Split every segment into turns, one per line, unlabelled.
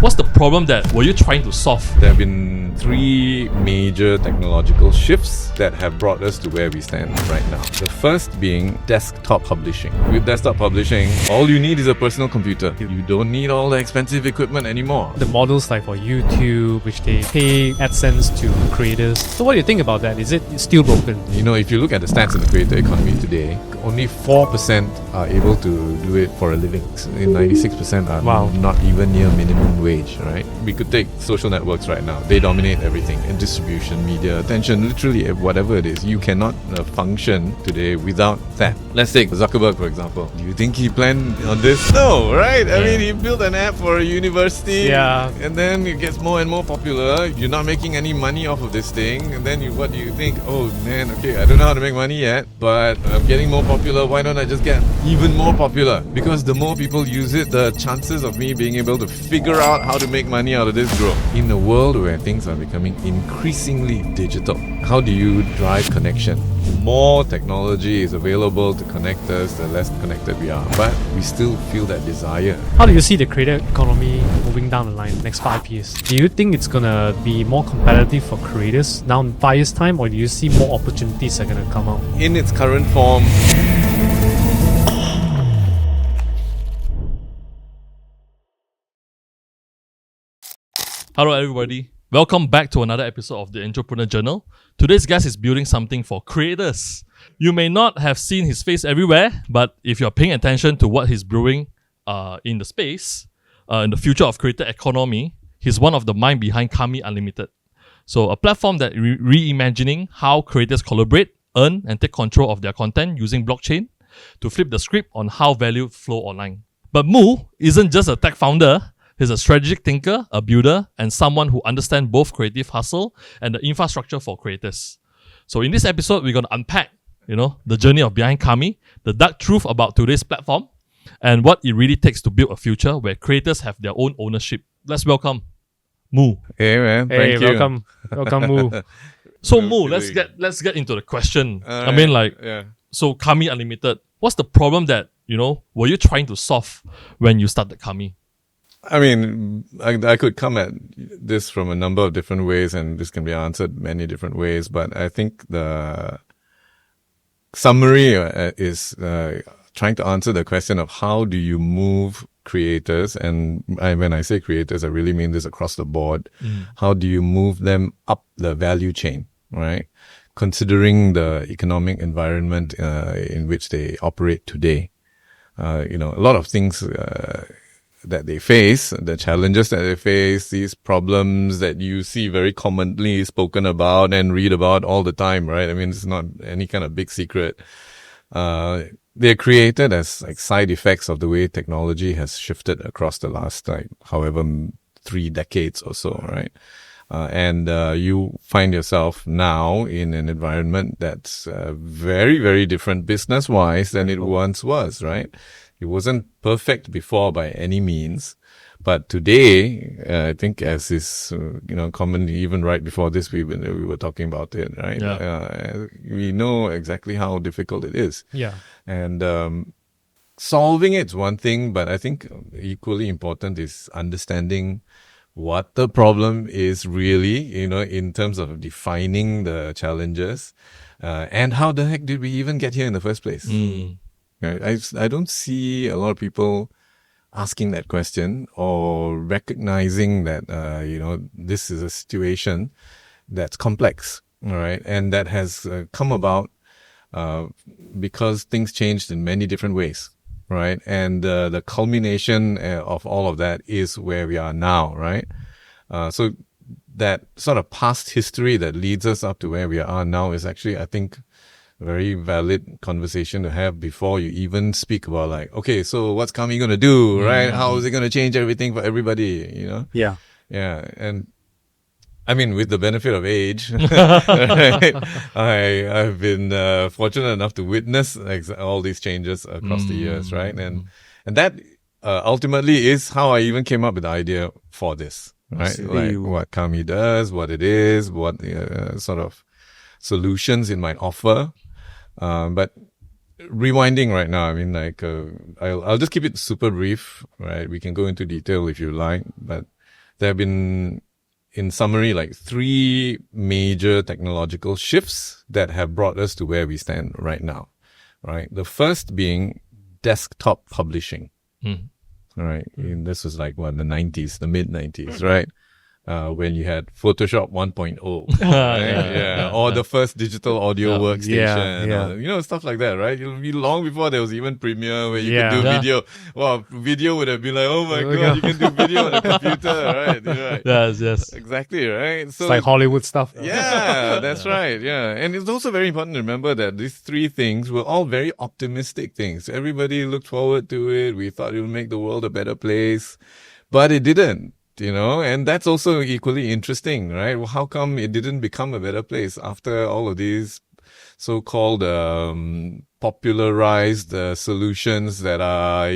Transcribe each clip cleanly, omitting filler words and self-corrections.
What's the problem that were you trying to solve?
There have been three major technological shifts that have brought us to where we stand right now. The first being desktop publishing. With desktop publishing, all you need is a personal computer. You don't need all the expensive equipment anymore.
The models like for YouTube, which they pay AdSense to creators. So what do you think about that? Is it still broken?
You know, if you look at the stats in the creator economy today, only 4% are able to do it for a living. 96% are not even near minimum wage, right? We could take social networks right now. They dominate everything in distribution, media, attention, literally whatever it is. You cannot function today without that. Let's take Zuckerberg, for example. Do you think he planned on this? No, right? I mean, he built an app for a university, and then it gets more and more popular. You're not making any money off of this thing, and then what do you think? Oh man, okay, I don't know how to make money yet, but I'm getting more popular. Why don't I just get even more popular? Because the more people use it, the chances of me being able to figure out how to make money out of this grow. In a world where things are becoming increasingly digital, how do you drive connection? More technology is available to connect us, the less connected we are, but we still feel that desire.
How do you see the creator economy moving down the line next 5 years? Do you think it's gonna be more competitive for creators now in 5 years' time, or do you see more opportunities are gonna come out?
In its current form,
Hello everybody, welcome back to another episode of the Entrepreneur Journal. Today's guest is building something for creators. You may not have seen his face everywhere, but if you're paying attention to what he's brewing in the space, in the future of creator economy, he's one of the mind behind Kami Unlimited. So a platform that reimagining how creators collaborate, earn and take control of their content using blockchain to flip the script on how value flow online. But Mu isn't just a tech founder. He's a strategic thinker, a builder, and someone who understands both creative hustle and the infrastructure for creators. So in this episode, we're going to unpack, the journey of behind Kami, the dark truth about today's platform, and what it really takes to build a future where creators have their own ownership. Let's welcome Mu.
Hey man, thank you.
Welcome Mu.
So Mu, let's get into the question. So Kami Unlimited, what's the problem that, were you trying to solve when you started Kami?
I mean, I could come at this from a number of different ways, and this can be answered many different ways, but I think the summary is trying to answer the question of how do you move creators, and when I say creators, I really mean this across the board. How do you move them up the value chain, right? Considering the economic environment in which they operate today. A lot of things that they face, the challenges that they face, these problems that you see very commonly spoken about and read about all the time, right? I mean, it's not any kind of big secret. They're created as like side effects of the way technology has shifted across the last, however, 3 decades or so, right? And you find yourself now in an environment that's very, very different business-wise than it once was, right? It wasn't perfect before by any means, but today, I think as is, common, even right before this, we were talking about it, right?
Yeah.
We know exactly how difficult it is.
Yeah.
And solving it's one thing, but I think equally important is understanding what the problem is really, in terms of defining the challenges, and how the heck did we even get here in the first place? I don't see a lot of people asking that question or recognizing that, this is a situation that's complex, all right? And that has come about because things changed in many different ways, right? And the culmination of all of that is where we are now, right? So that sort of past history that leads us up to where we are now is actually, I think, a very valid conversation to have before you even speak about okay, so what's Kami going to do, right? How is it going to change everything for everybody,
Yeah.
Yeah. And I mean, with the benefit of age, right, I've been fortunate enough to witness all these changes across the years, right? And that ultimately is how I even came up with the idea for this, right? Like what Kami does, what it is, what sort of solutions it might offer. But rewinding right now, I mean, I'll just keep it super brief, right? We can go into detail if you like, but there have been, in summary, like 3 major technological shifts that have brought us to where we stand right now, right? The first being desktop publishing, right? And this was like, what, the 90s, the mid-90s, right? When you had Photoshop 1.0, right? Or the first digital audio workstation, or, stuff like that, right? It'll be long before there was even Premiere where you could do video. Well, video would have been like, oh my God, you can do video on a computer, right? Right?
Yes.
Exactly, right? So
It's like Hollywood stuff.
yeah, that's right. Yeah. And it's also very important to remember that these 3 things were all very optimistic things. Everybody looked forward to it. We thought it would make the world a better place, but it didn't. And that's also equally interesting, right? Well, how come it didn't become a better place after all of these so-called popularized solutions that are,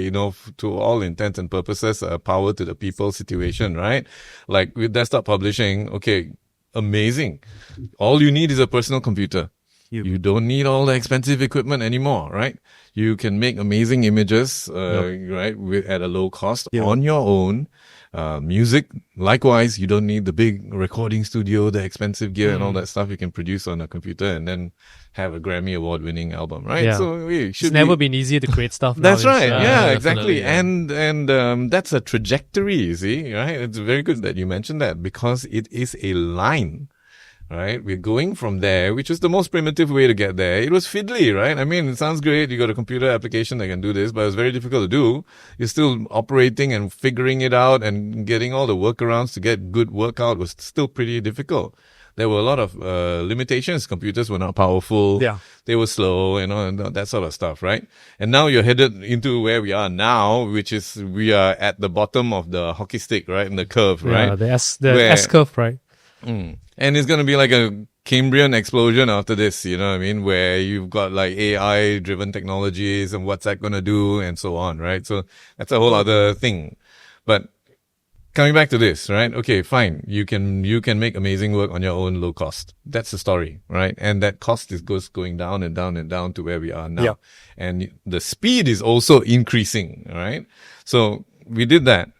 to all intents and purposes, a power to the people situation, right? Like with desktop publishing, okay, amazing. All you need is a personal computer. You don't need all the expensive equipment anymore, right? You can make amazing images, right, at a low cost on your own. Music, likewise, you don't need the big recording studio, the expensive gear and all that stuff. You can produce on a computer and then have a Grammy Award winning album, right?
Yeah.
So
it's never been easier to create stuff.
That's right.
Yeah,
Exactly.
yeah.
And that's a trajectory, you see, right? It's very good that you mentioned that because it is a line. Right? We're going from there, which is the most primitive way to get there. It was fiddly, right? I mean, it sounds great. You got a computer application that can do this, but it's very difficult to do. You're still operating and figuring it out and getting all the workarounds to get good work out was still pretty difficult. There were a lot of limitations. Computers were not powerful.
Yeah.
They were slow, and that sort of stuff, right? And now you're headed into where we are now, which is we are at the bottom of the hockey stick, right? In the curve, right?
Yeah, the S curve, right?
And it's going to be like a Cambrian explosion after this, you know what I mean? Where you've got like AI driven technologies and what's that going to do and so on, right? So that's a whole other thing. But coming back to this, right? Okay, fine. You can make amazing work on your own low cost. That's the story, right? And that cost goes going down and down and down to where we are now.
Yeah.
And the speed is also increasing, right? So we did that.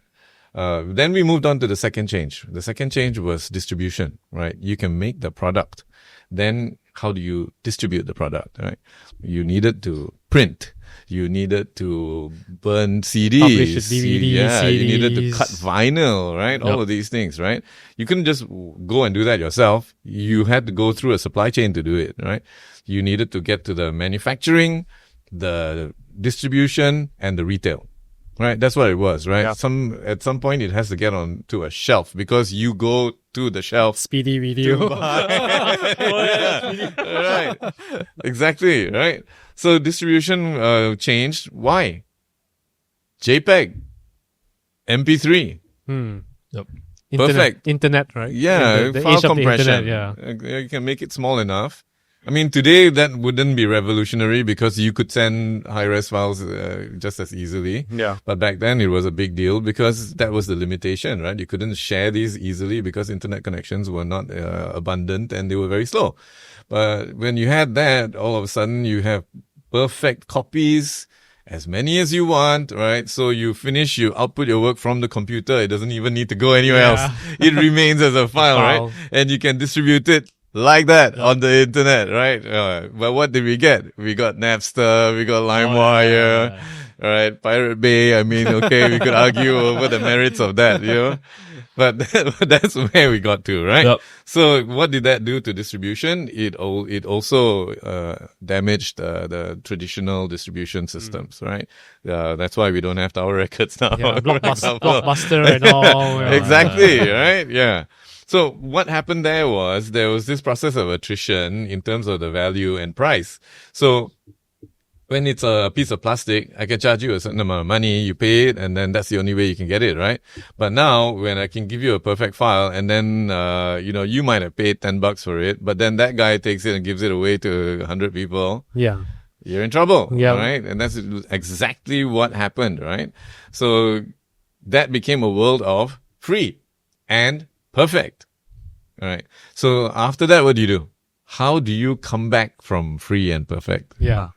Then we moved on to the second change. The second change was distribution, right? You can make the product. Then how do you distribute the product, right? You needed to print. You needed to burn CDs.
Publish a DVD, CDs.
You needed to cut vinyl, right? All of these things, right? You couldn't just go and do that yourself. You had to go through a supply chain to do it, right? You needed to get to the manufacturing, the distribution, and the retail. Right, that's what it was, right?
Yeah.
At some point it has to get onto a shelf because you go to the shelf.
Speedy video.
Right, exactly, right? So distribution changed. Why? JPEG, MP3.
Yep.
Perfect.
Internet, right?
Yeah,
the
file
age of the
compression.
internet,
You can make it small enough. I mean, today that wouldn't be revolutionary because you could send high-res files just as easily.
Yeah.
But back then it was a big deal because that was the limitation, right? You couldn't share these easily because internet connections were not abundant and they were very slow. But when you had that, all of a sudden you have perfect copies, as many as you want, right? So you output your work from the computer. It doesn't even need to go anywhere else. It remains as a file, right? And you can distribute it like that on the internet, right? But what did we get? We got Napster, we got LimeWire, right? Pirate Bay. I mean, okay, we could argue over the merits of that, but that's where we got to, right?
Yep.
So what did that do to distribution? It also damaged the traditional distribution systems, right? That's why we don't have Tower Records now.
Yeah, Blockbuster and all.
Exactly, right? Yeah. So what happened there was this process of attrition in terms of the value and price. So when it's a piece of plastic, I can charge you a certain amount of money, you pay it, and then that's the only way you can get it, right? But now when I can give you a perfect file and then, you might have paid $10 for it, but then that guy takes it and gives it away to 100 people.
Yeah.
You're in trouble,
Yeah.
right? And that's exactly what happened, right? So that became a world of free and perfect. All right. So after that, what do? How do you come back from free and perfect?
Yeah.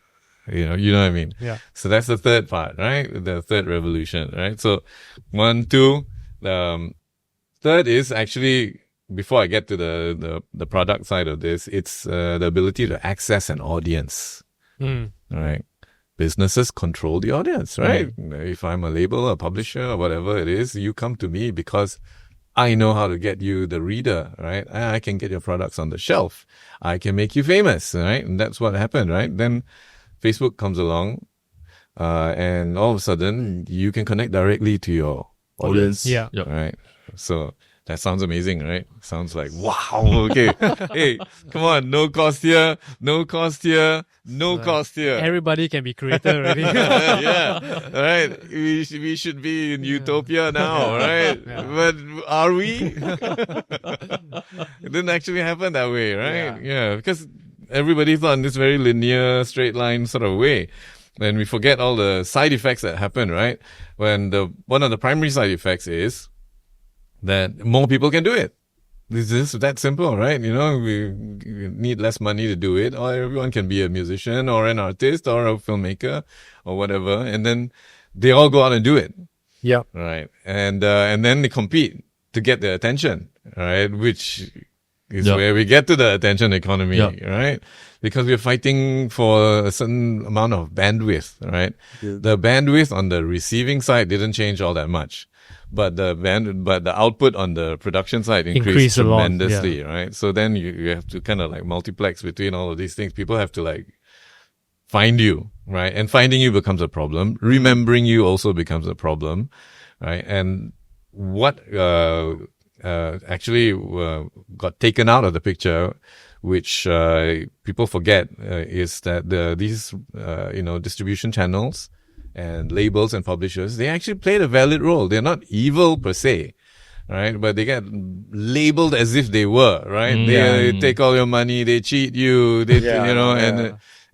You know what I mean?
Yeah.
So that's the third part, right? The third revolution, right? So 1, 2, Third is actually, before I get to the product side of this, it's the ability to access an audience. Right? Businesses control the audience, right? If I'm a label, a publisher, or whatever it is, you come to me because I know how to get you the reader, right? I can get your products on the shelf. I can make you famous, right? And that's what happened, right? Then Facebook comes along, and all of a sudden you can connect directly to your audience.
Yeah.
Right. So that sounds amazing, right? Sounds like, wow, okay. Hey, come on, no cost here, no cost here, no cost here.
Everybody can be creator already.
Yeah, right. We should be in utopia now, right? But are we? It didn't actually happen that way, right? Yeah, because everybody thought in this very linear, straight line sort of way. And we forget all the side effects that happen, right? When one of the primary side effects is that more people can do it. It's just that simple, right? You know, we need less money to do it, or everyone can be a musician or an artist or a filmmaker or whatever. And then they all go out and do it.
Yeah.
Right. And then they compete to get the attention, right? Which is where we get to the attention economy, right? Because we're fighting for a certain amount of bandwidth, right? Yeah. The bandwidth on the receiving side didn't change all that much. But the output on the production side increased tremendously, right? So then you have to kind of like multiplex between all of these things. People have to like find you, right? And finding you becomes a problem. Remembering you also becomes a problem, right? And what actually got taken out of the picture, which people forget, is that these distribution channels and labels and publishers, they actually played a valid role. They're not evil per se, right? But they get labeled as if they were, right? They take all your money, they cheat you,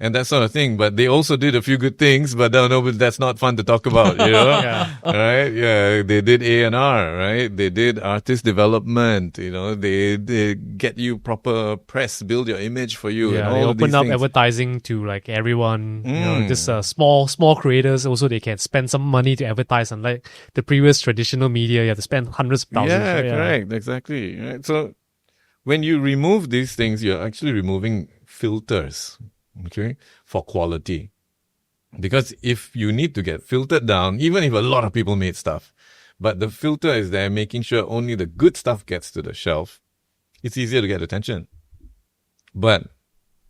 and that sort of thing. But they also did a few good things, but that's not fun to talk about, you know? Right? Yeah. They did A&R, right? They did artist development, you know, they get you proper press, build your image for you.
Yeah,
and all
they
of
open
these
up
things.
advertising to like everyone, you know, just small creators. Also, they can spend some money to advertise. Unlike the previous traditional media, you have to spend hundreds of thousands.
Yeah, correct. Exactly. Right. So when you remove these things, you're actually removing filters. Okay, for quality. Because if you need to get filtered down, even if a lot of people made stuff, but the filter is there making sure only the good stuff gets to the shelf, it's easier to get attention. But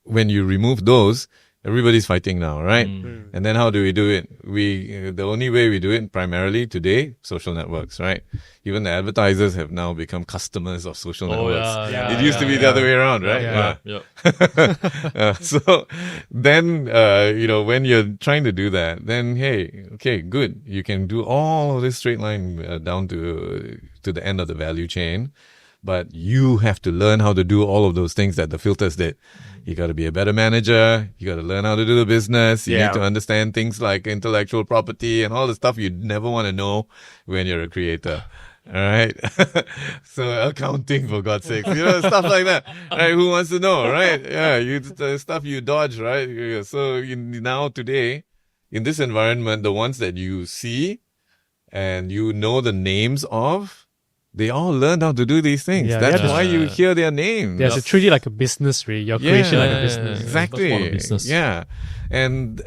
when you remove those, everybody's fighting now, right? And then how do we do it? The only way we do it primarily today, social networks, right? Even the advertisers have now become customers of social networks. It used to be the other way around, right? So then, when you're trying to do that, then, hey, okay, good. You can do all of this straight line down to the end of the value chain. But you have to learn how to do all of those things that the filters did. You got to be a better manager. You got to learn how to do the business. You need to understand things like intellectual property and all the stuff you'd never want to know when you're a creator. All right. So accounting, for God's sake, stuff like that. Right? Who wants to know, right? Yeah. The stuff you dodge, right? Yeah. So now today, in this environment, the ones that you see and you know the names of, they all learned how to do these things. That's why you hear their names.
Yeah, so treat it like a business, really. Your creation like a business.
Exactly.
Business.
Yeah. And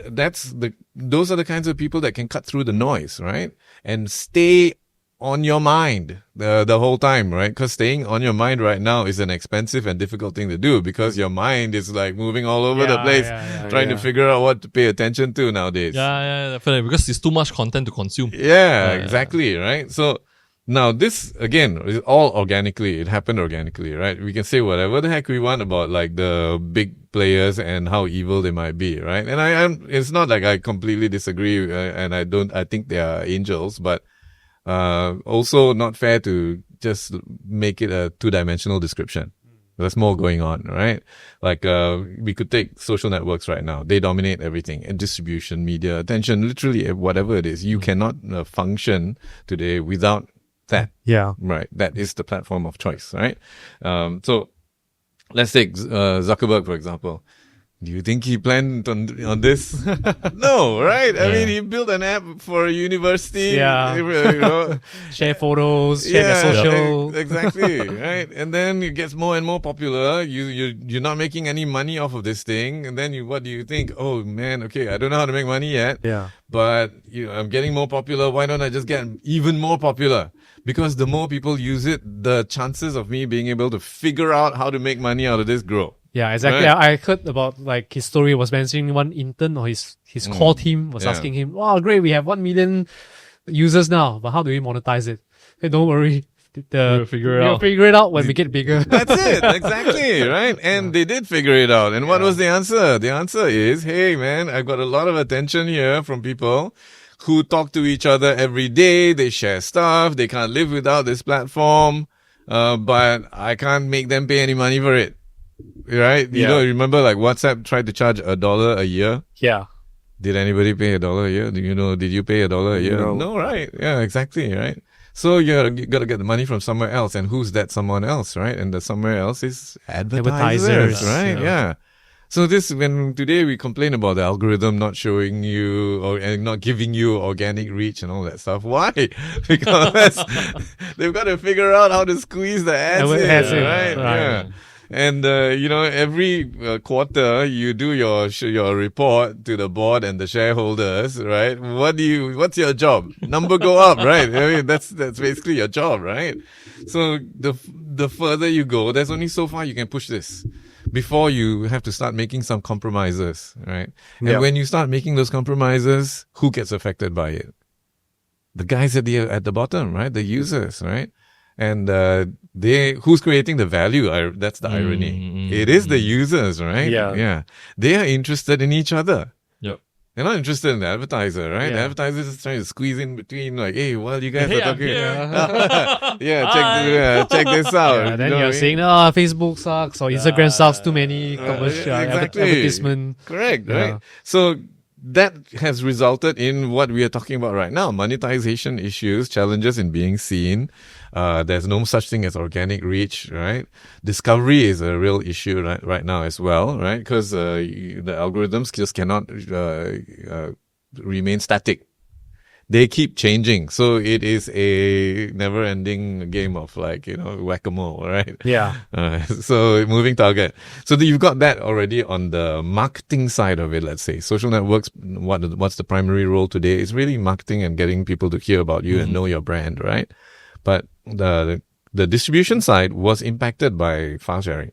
those are the kinds of people that can cut through the noise, right? And stay on your mind the whole time, right? Because staying on your mind right now is an expensive and difficult thing to do because your mind is like moving all over the place, trying to figure out what to pay attention to nowadays.
Yeah, definitely. Because it's too much content to consume.
Yeah, exactly, right? So now this, again, is all organically. It happened organically, right? We can say whatever the heck we want about like the big players and how evil they might be, right? And it's not like I completely disagree and I think they are angels, but also not fair to just make it a two-dimensional description. There's more going on, right? Like, we could take social networks right now. They dominate everything, and distribution, media, attention, literally whatever it is. You cannot function today without that.
Yeah.
Right. That is the platform of choice, right? So let's take Zuckerberg, for example. Do you think he planned on this? No, right? I mean, he built an app for a university.
Yeah.
You know.
Share photos, share their social.
Exactly, right? And then it gets more and more popular. You're not making any money off of this thing. And then what do you think? Oh man, okay, I don't know how to make money yet.
Yeah.
But I'm getting more popular. Why don't I just get even more popular? Because the more people use it, the chances of me being able to figure out how to make money out of this grow.
Yeah, exactly.
Right.
I heard about like his story was mentioning one intern or his core team was asking him, "Wow, great, we have 1 million users now, but how do we monetize it?" Hey, don't worry.
We'll figure it
We'll
out.
figure it out when we get bigger.
That's it. Exactly. Right. And they did figure it out. And what was the answer? The answer is, hey, man, I've got a lot of attention here from people who talk to each other every day. They share stuff. They can't live without this platform. But I can't make them pay any money for it. Right. You know, remember like WhatsApp tried to charge $1 a year.
Yeah.
Did anybody pay $1 a year? Did you pay $1 a year? No, right. Yeah, exactly. Right. So you gotta get the money from somewhere else. And who's that someone else, right? And the somewhere else is advertisers, right? Yeah. So when today we complain about the algorithm not showing you and not giving you organic reach and all that stuff. Why? Because they've got to figure out how to squeeze the ads in, right? Yeah. And every quarter you do your report to the board and the shareholders, right? What's your job? Number go up, right? I mean, that's basically your job, right? So the further you go, there's only so far you can push this before you have to start making some compromises, right? And when you start making those compromises, who gets affected by it? The guys at the bottom, right? The users, right? And who's creating the value? That's the irony. It is the users, right? Yeah. They are interested in each other.
Yep.
They're not interested in the advertiser, right?
Yeah.
The advertiser is trying to squeeze in between, like, hey, well, you guys are talking. Check this out.
Yeah, then you're saying, Facebook sucks or Instagram sucks, too many commercial advertisement.
Correct, right? So that has resulted in what we are talking about right now. Monetization issues, challenges in being seen. There's no such thing as organic reach, right? Discovery is a real issue right now as well, right? Because the algorithms just cannot remain static. They keep changing. So it is a never-ending game of whack-a-mole, right?
Yeah.
So moving target. So you've got that already on the marketing side of it, let's say. Social networks, what's the primary role today? It's really marketing and getting people to hear about you and know your brand, right? But the distribution side was impacted by file sharing.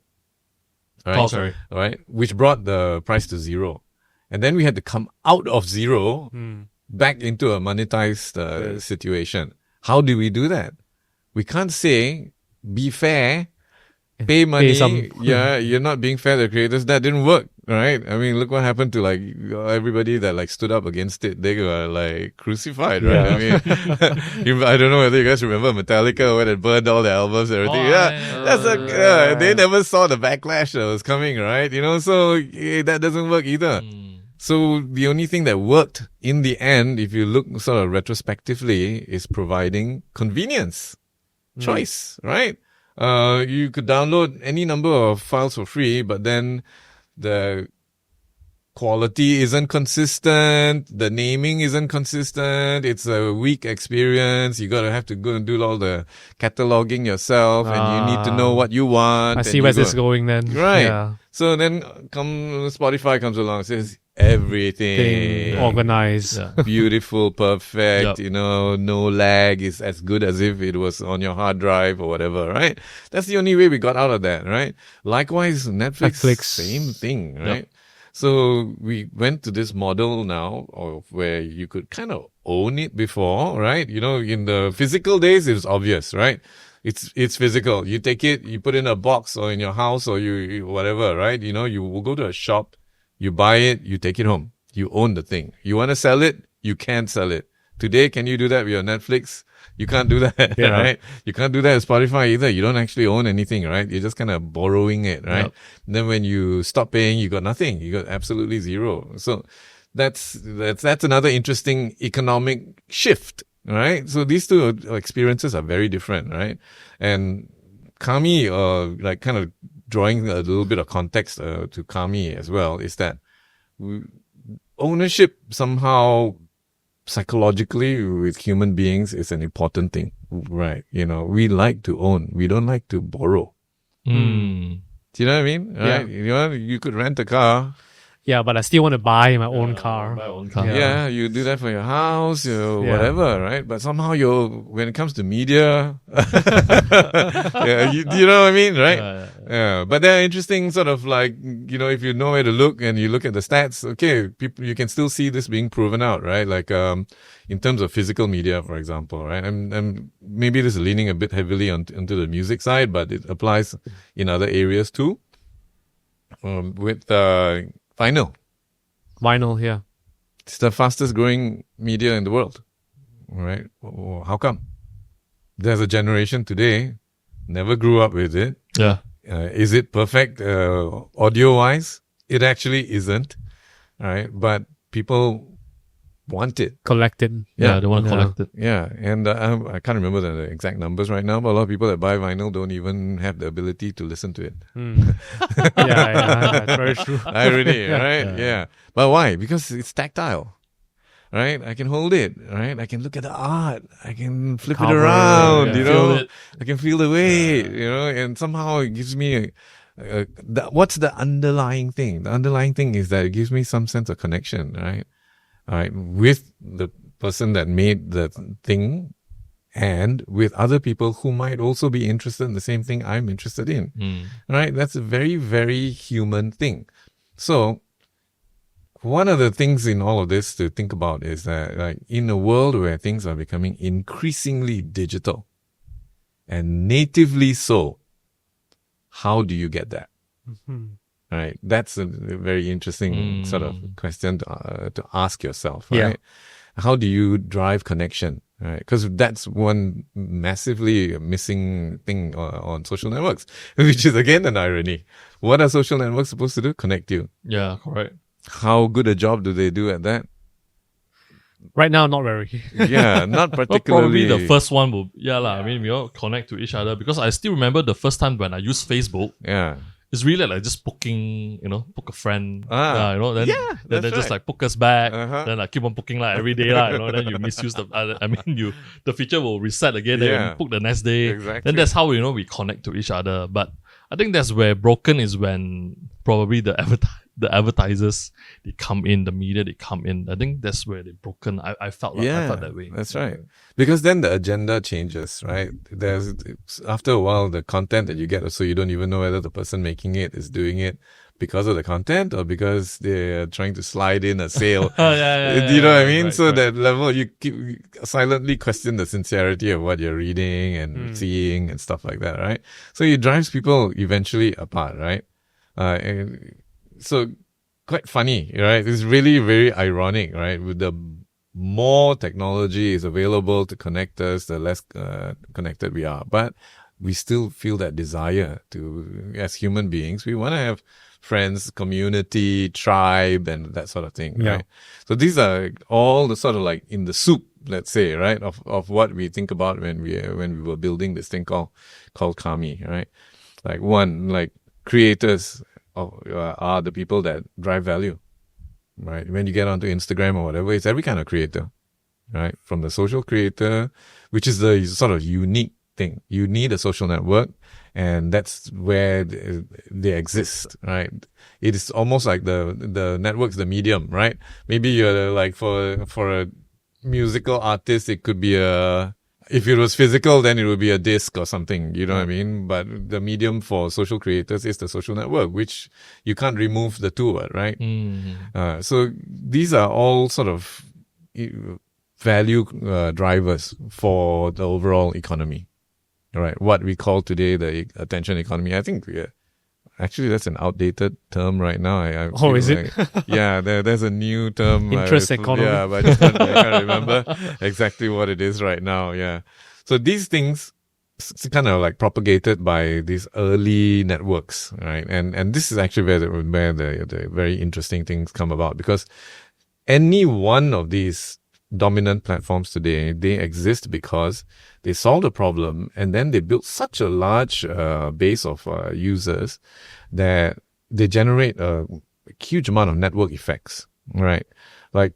Right? Which brought the price to zero. And then we had to come out of zero back into a monetized situation. How do we do that? We can't say, be fair, pay money. You're not being fair to the creators. That didn't work, right? I mean, look what happened to everybody that stood up against it. They were crucified, right? I mean, I don't know whether you guys remember Metallica when it burned all the albums and everything. They never saw the backlash that was coming, right? So that doesn't work either. So the only thing that worked in the end, if you look sort of retrospectively, is providing convenience, choice, right? You could download any number of files for free, but then the quality isn't consistent, the naming isn't consistent, it's a weak experience, you have to go and do all the cataloging yourself, and you need to know what you want.
I see where this is going then.
Right.
Yeah.
So then Spotify comes along and says, everything
organized,
beautiful, perfect, no lag, is as good as if it was on your hard drive or whatever, right? That's the only way we got out of that, right? Likewise, Netflix. Same thing, right? Yep. So we went to this model now of where you could kind of own it before, right? In the physical days, it was obvious, right? It's physical. You take it, you put it in a box or in your house or you whatever, right? You will go to a shop, you buy it, you take it home. You own the thing. You want to sell it, you can sell it. Today, can you do that with your Netflix? You can't do that, right? You can't do that with Spotify either. You don't actually own anything, right? You're just kind of borrowing it, right? Yep. And then when you stop paying, you got nothing. You got absolutely zero. So that's another interesting economic shift, right? So these two experiences are very different, right? And Kami, kind of drawing a little bit of context to Kami as well, is that ownership somehow psychologically with human beings is an important thing, right? We like to own. We don't like to borrow.
Mm.
Do you know what I mean?
Yeah.
Right? You could rent a car.
Yeah, but I still want to buy my own car.
My own car.
Yeah, you do that for your house, whatever, right? But somehow when it comes to media, yeah, you know what I mean, right? Yeah. But there are interesting sort of like, if you know where to look and you look at the stats, okay, you can still see this being proven out, right? Like, in terms of physical media, for example, right? And maybe this is leaning a bit heavily into the music side, but it applies in other areas too. With, vinyl.
Vinyl, yeah.
It's the fastest growing media in the world, right? How come? There's a generation today, never grew up with it.
Yeah.
Is it perfect audio wise? It actually isn't, right? But people want it.
Collected.
Yeah, they want to collect it.
Yeah, and I can't remember the exact numbers right now, but a lot of people that buy vinyl don't even have the ability to listen to it.
Yeah, very true.
Irony, right? Yeah. But why? Because it's tactile, right? I can hold it, right? I can look at the art. I can flip
Cover,
it around,
yeah.
Feel
it.
I can feel the weight, and somehow it gives me what's the underlying thing? The underlying thing is that it gives me some sense of connection, right? All right, with the person that made the thing and with other people who might also be interested in the same thing I'm interested in. Right? That's a very, very human thing. So one of the things in all of this to think about is that, like, in a world where things are becoming increasingly digital and natively so, how do you get that? Right, that's a very interesting sort of question to ask yourself. Right, how do you drive connection? Right, because that's one massively missing thing on social networks, which is again an irony. What are social networks supposed to do? Connect you.
Yeah, correct.
How good a job do they do at that?
Right now, not very.
Yeah, not
Well,
particularly.
probably the first one will, I mean, we all connect to each other because I still remember the first time when I used Facebook.
Yeah.
It's really like just booking, book a friend. Then
that's
they just
right.
like book us back.
Uh-huh.
Then I keep on booking like every day, then you misuse the feature will reset again, then
Yeah.
you book the next day.
Exactly.
Then that's how we connect to each other. But I think that's where broken is when probably the advertisers, they come in, the media, they come in. I think that's where they're broken. I felt that way.
That's right. Because then the agenda changes, right? After a while, the content that you get, so you don't even know whether the person making it is doing it because of the content or because they're trying to slide in a sale. Do you know what I mean?
Right,
so
right.
that level, you silently question the sincerity of what you're reading and seeing and stuff like that, right? So it drives people eventually apart, right? So quite funny, right? It's really very ironic, right? With the more technology is available to connect us, the less connected we are. But we still feel that desire to, as human beings, we want to have friends, community, tribe, and that sort of thing, right? So these are all the sort of like in the soup, let's say, right, of what we think about when we were building this thing called Kami, right? Like creators are the people that drive value, right? When you get onto Instagram or whatever, it's every kind of creator, right? From the social creator, which is the sort of unique thing. You need a social network, and that's where they exist, right? It is almost like the network's the medium, right? Maybe you're like for a musical artist, it could be if it was physical, then it would be a disc or something, you know what I mean? But the medium for social creators is the social network, which you can't remove the two, right? So these are all sort of value drivers for the overall economy, right? What we call today the attention economy. I think actually that's an outdated term right now. I feel
is it?
Yeah, there's a new term.
Interest economy.
Yeah, but I can't remember exactly what it is right now. Yeah. So these things kind of like propagated by these early networks, right? And this is actually where the very interesting things come about, because any one of these dominant platforms today, they exist because they solved a problem and then they built such a large base of users that they generate a huge amount of network effects, right? Like,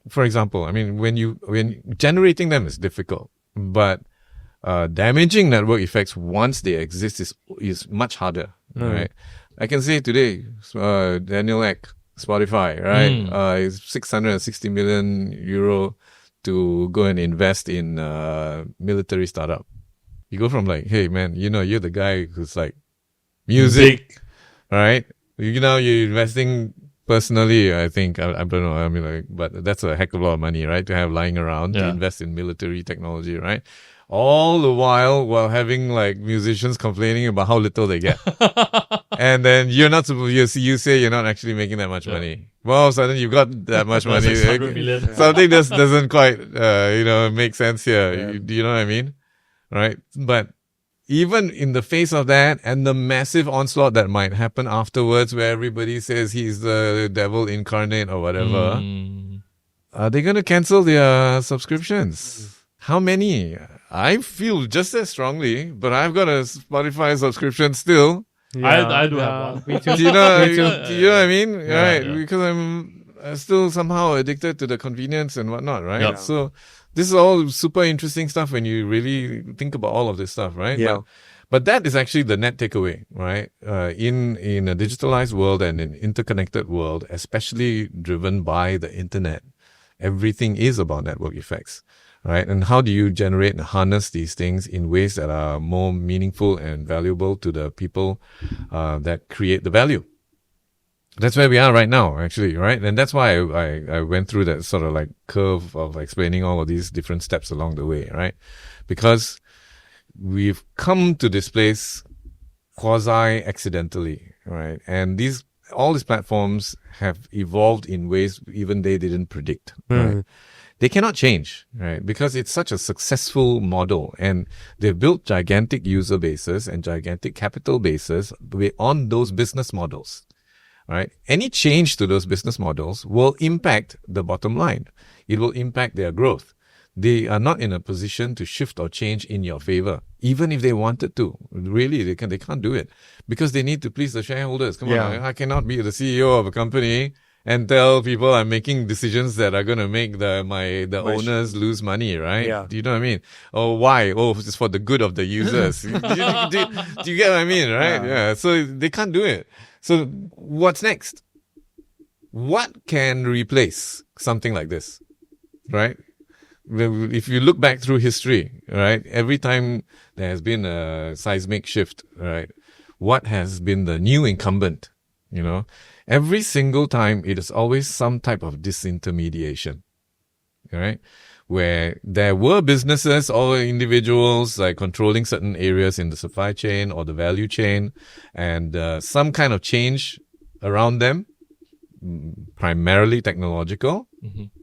for example, I mean, when generating them is difficult, but damaging network effects once they exist is much harder, right? I can say today, Daniel Ek, Spotify, right? Is 660 million euro to go and invest in military startup. You go from like, hey man, you're the guy who's like music, right? You're investing personally. I think I don't know. I mean, like, but that's a heck of a lot of money, right? To have lying around to invest in military technology, right? All the while having like musicians complaining about how little they get. And then you're not supposed, you say you're not actually making that much money. Well, all of a sudden you've got that much money. Something just doesn't quite, make sense here. Do you know what I mean? Right? But even in the face of that and the massive onslaught that might happen afterwards where everybody says he's the devil incarnate or whatever, are they going to cancel their subscriptions? How many? I feel just as strongly, but I've got a Spotify subscription still.
I do have one.
Me too.
Do you know,
Me too.
do you know what I mean? Right.
Yeah.
Because I'm still somehow addicted to the convenience and whatnot, right?
Yeah.
So this is all super interesting stuff when you really think about all of this stuff, right?
Yeah.
But that is actually the net takeaway, right? In a digitalized world and an interconnected world, especially driven by the internet, everything is about network effects. Right? And how do you generate and harness these things in ways that are more meaningful and valuable to the people that create the value? That's where we are right now, actually, right? And that's why I went through that sort of like curve of explaining all of these different steps along the way, right? Because we've come to this place quasi-accidentally, right? And all these platforms have evolved in ways even they didn't predict, right? They cannot change, right? Because it's such a successful model and they've built gigantic user bases and gigantic capital bases on those business models, right? Any change to those business models will impact the bottom line. It will impact their growth. They are not in a position to shift or change in your favor, even if they wanted to. Really, they can't do it because they need to please the shareholders. Come on, I cannot be the CEO of a company and tell people I'm making decisions that are going to make the owners lose money, right?
Yeah.
Do you know what I mean? Oh, why? Oh, it's for the good of the users. do you get what I mean, right? Yeah. So they can't do it. So what's next? What can replace something like this, right? If you look back through history, right, every time there has been a seismic shift, right, what has been the new incumbent, Every single time, it is always some type of disintermediation, right? Where there were businesses or individuals like controlling certain areas in the supply chain or the value chain and some kind of change around them, primarily technological,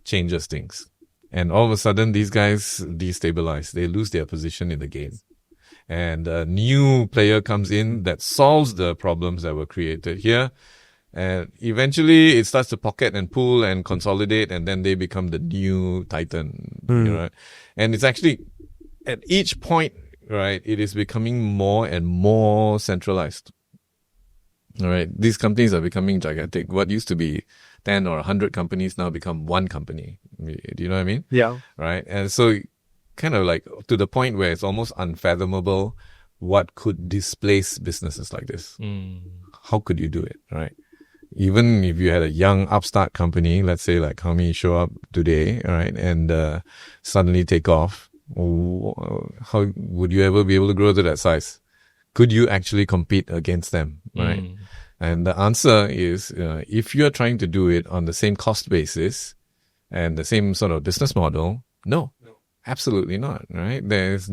changes things. And all of a sudden, these guys destabilize. They lose their position in the game. And a new player comes in that solves the problems that were created here. And eventually it starts to pocket and pull and consolidate, and then they become the new titan, right? And it's actually at each point, right, it is becoming more and more centralized. All right. These companies are becoming gigantic. What used to be 10 or 100 companies now become one company. Do you know what I mean?
Yeah.
Right. And so kind of like to the point where it's almost unfathomable what could displace businesses like this. How could you do it? Right. Even if you had a young upstart company, let's say like Kami show up today, right, and suddenly take off, how would you ever be able to grow to that size? Could you actually compete against them, right? And the answer is, if you're trying to do it on the same cost basis and the same sort of business model, no. Absolutely not, right? There's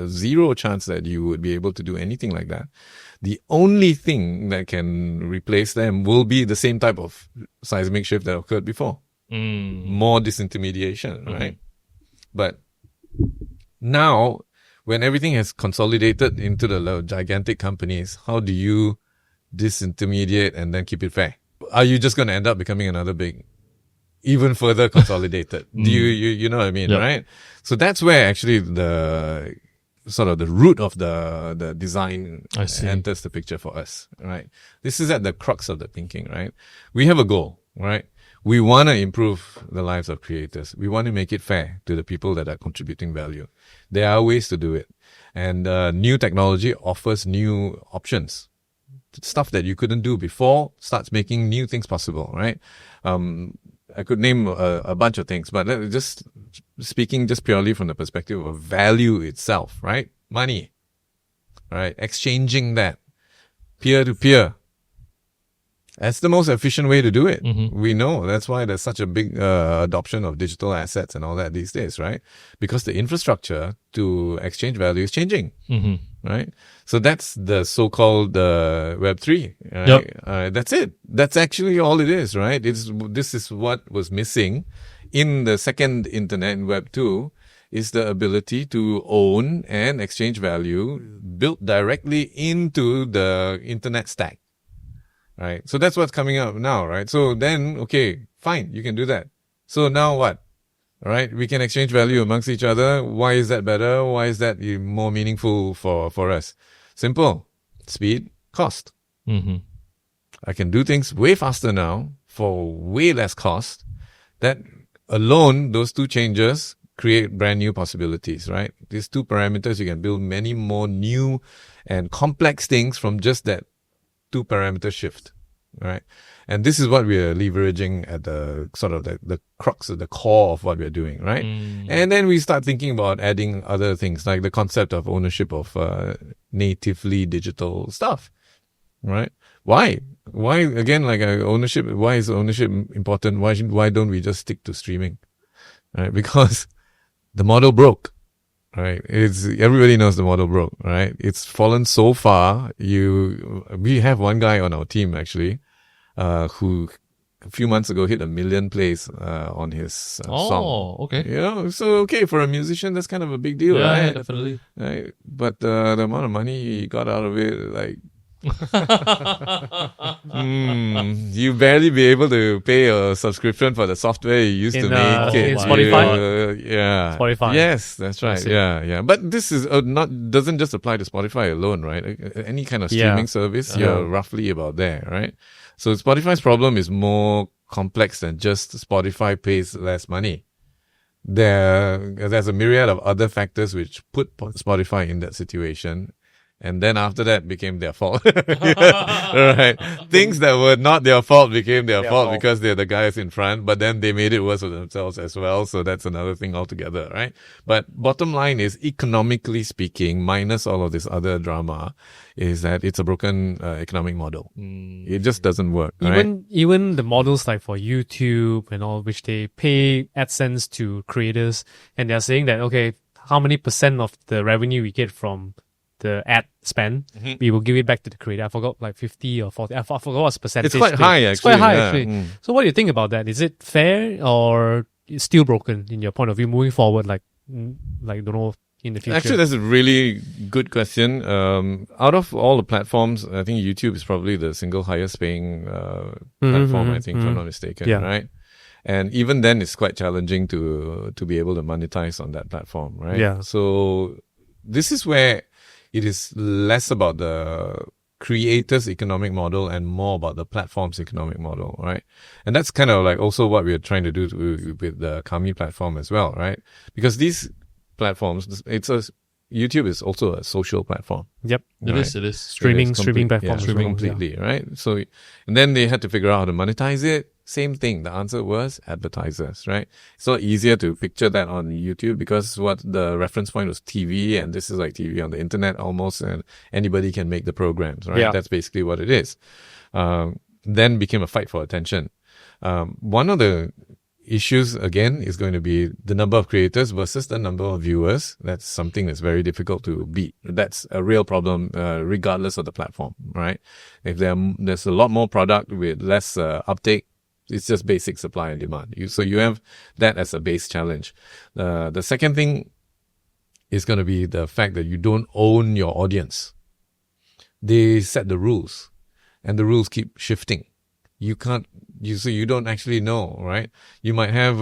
zero chance that you would be able to do anything like that. The only thing that can replace them will be the same type of seismic shift that occurred before. More disintermediation, right? But now, when everything has consolidated into the gigantic companies, how do you disintermediate and then keep it fair? Are you just going to end up becoming another big even further consolidated. Do you know what I mean,
Yep.
right? So that's where actually the sort of the root of the design
I see.
enters the picture for us, right? This is at the crux of the thinking, right? We have a goal, right? We want to improve the lives of creators. We want to make it fair to the people that are contributing value. There are ways to do it. And new technology offers new options. Stuff that you couldn't do before starts making new things possible, right? I could name a bunch of things, but just speaking just purely from the perspective of value itself, right? Money, right? Exchanging that peer to peer. That's the most efficient way to do it. We know that's why there's such a big adoption of digital assets and all that these days, right? Because the infrastructure to exchange value is changing, right? So that's the so-called Web3. Right?
Yep.
That's it. That's actually all it is, right? This is what was missing in the second internet, in Web2, is the ability to own and exchange value built directly into the internet stack. Right. So that's what's coming up now, right? So then, okay, fine, you can do that. So now what? All right. We can exchange value amongst each other. Why is that better? Why is that more meaningful for us? Simple. Speed, cost. I can do things way faster now for way less cost. That alone, those two changes create brand new possibilities, right? These two parameters, you can build many more new and complex things from just that 2-parameter shift, right? And this is what we are leveraging at the sort of the crux of the core of what we're doing, right? And then we start thinking about adding other things like the concept of ownership of natively digital stuff, right? Why again, like ownership? Why is ownership important? Why don't we just stick to streaming, right? Because the model broke. Right, everybody knows the model broke. Right, it's fallen so far. We have one guy on our team actually, who a few months ago hit 1 million plays on his song.
Oh, okay.
Yeah, so okay for a musician, that's kind of a big deal,
Yeah,
right?
definitely.
Right, but the amount of money he got out of it, like. You barely be able to pay a subscription for the software you used to make it.
in Spotify?
Yeah.
Spotify.
Yes, that's right. Yeah. But this is doesn't just apply to Spotify alone, right? Any kind of streaming service, you're roughly about there, right? So Spotify's problem is more complex than just Spotify pays less money. There's a myriad of other factors which put Spotify in that situation. And then after that became their fault. Right. Things that were not their fault became their fault because they're the guys in front, but then they made it worse for themselves as well. So that's another thing altogether, right? But bottom line is, economically speaking, minus all of this other drama, is that it's a broken economic model. It just doesn't work, right?
Even the models like for YouTube and all, which they pay AdSense to creators, and they're saying that, okay, how many % of the revenue we get from the ad spend, we will give it back to the creator. I forgot, like 50 or 40. I forgot what's percentage.
It's quite high, actually.
It's quite high,
yeah.
actually. So what do you think about that? Is it fair or it's still broken in your point of view moving forward? Like don't know, in the future.
Actually, that's a really good question. Out of all the platforms, I think YouTube is probably the single highest paying platform, I think, if I'm not mistaken, right? And even then, it's quite challenging to be able to monetize on that platform, right?
Yeah.
So this is where it is less about the creator's economic model and more about the platform's economic model, right? And that's kind of like also what we're trying to do with the Kami platform as well, right? Because these platforms, YouTube is also a social platform.
Yep.
It is.
Streaming platform.
Streaming completely, right? So, and then they had to figure out how to monetize it. Same thing. The answer was advertisers, right? It's a lot easier to picture that on YouTube because what the reference point was TV, and this is like TV on the internet almost, and anybody can make the programs, right?
Yeah.
That's basically what it is. Then became a fight for attention. One of the issues, again, is going to be the number of creators versus the number of viewers. That's something that's very difficult to beat. That's a real problem, regardless of the platform, right? If there's a lot more product with less uptake, it's just basic supply and demand. So you have that as a base challenge. The second thing is going to be the fact that you don't own your audience. They set the rules, and the rules keep shifting. so you don't actually know, right? You might have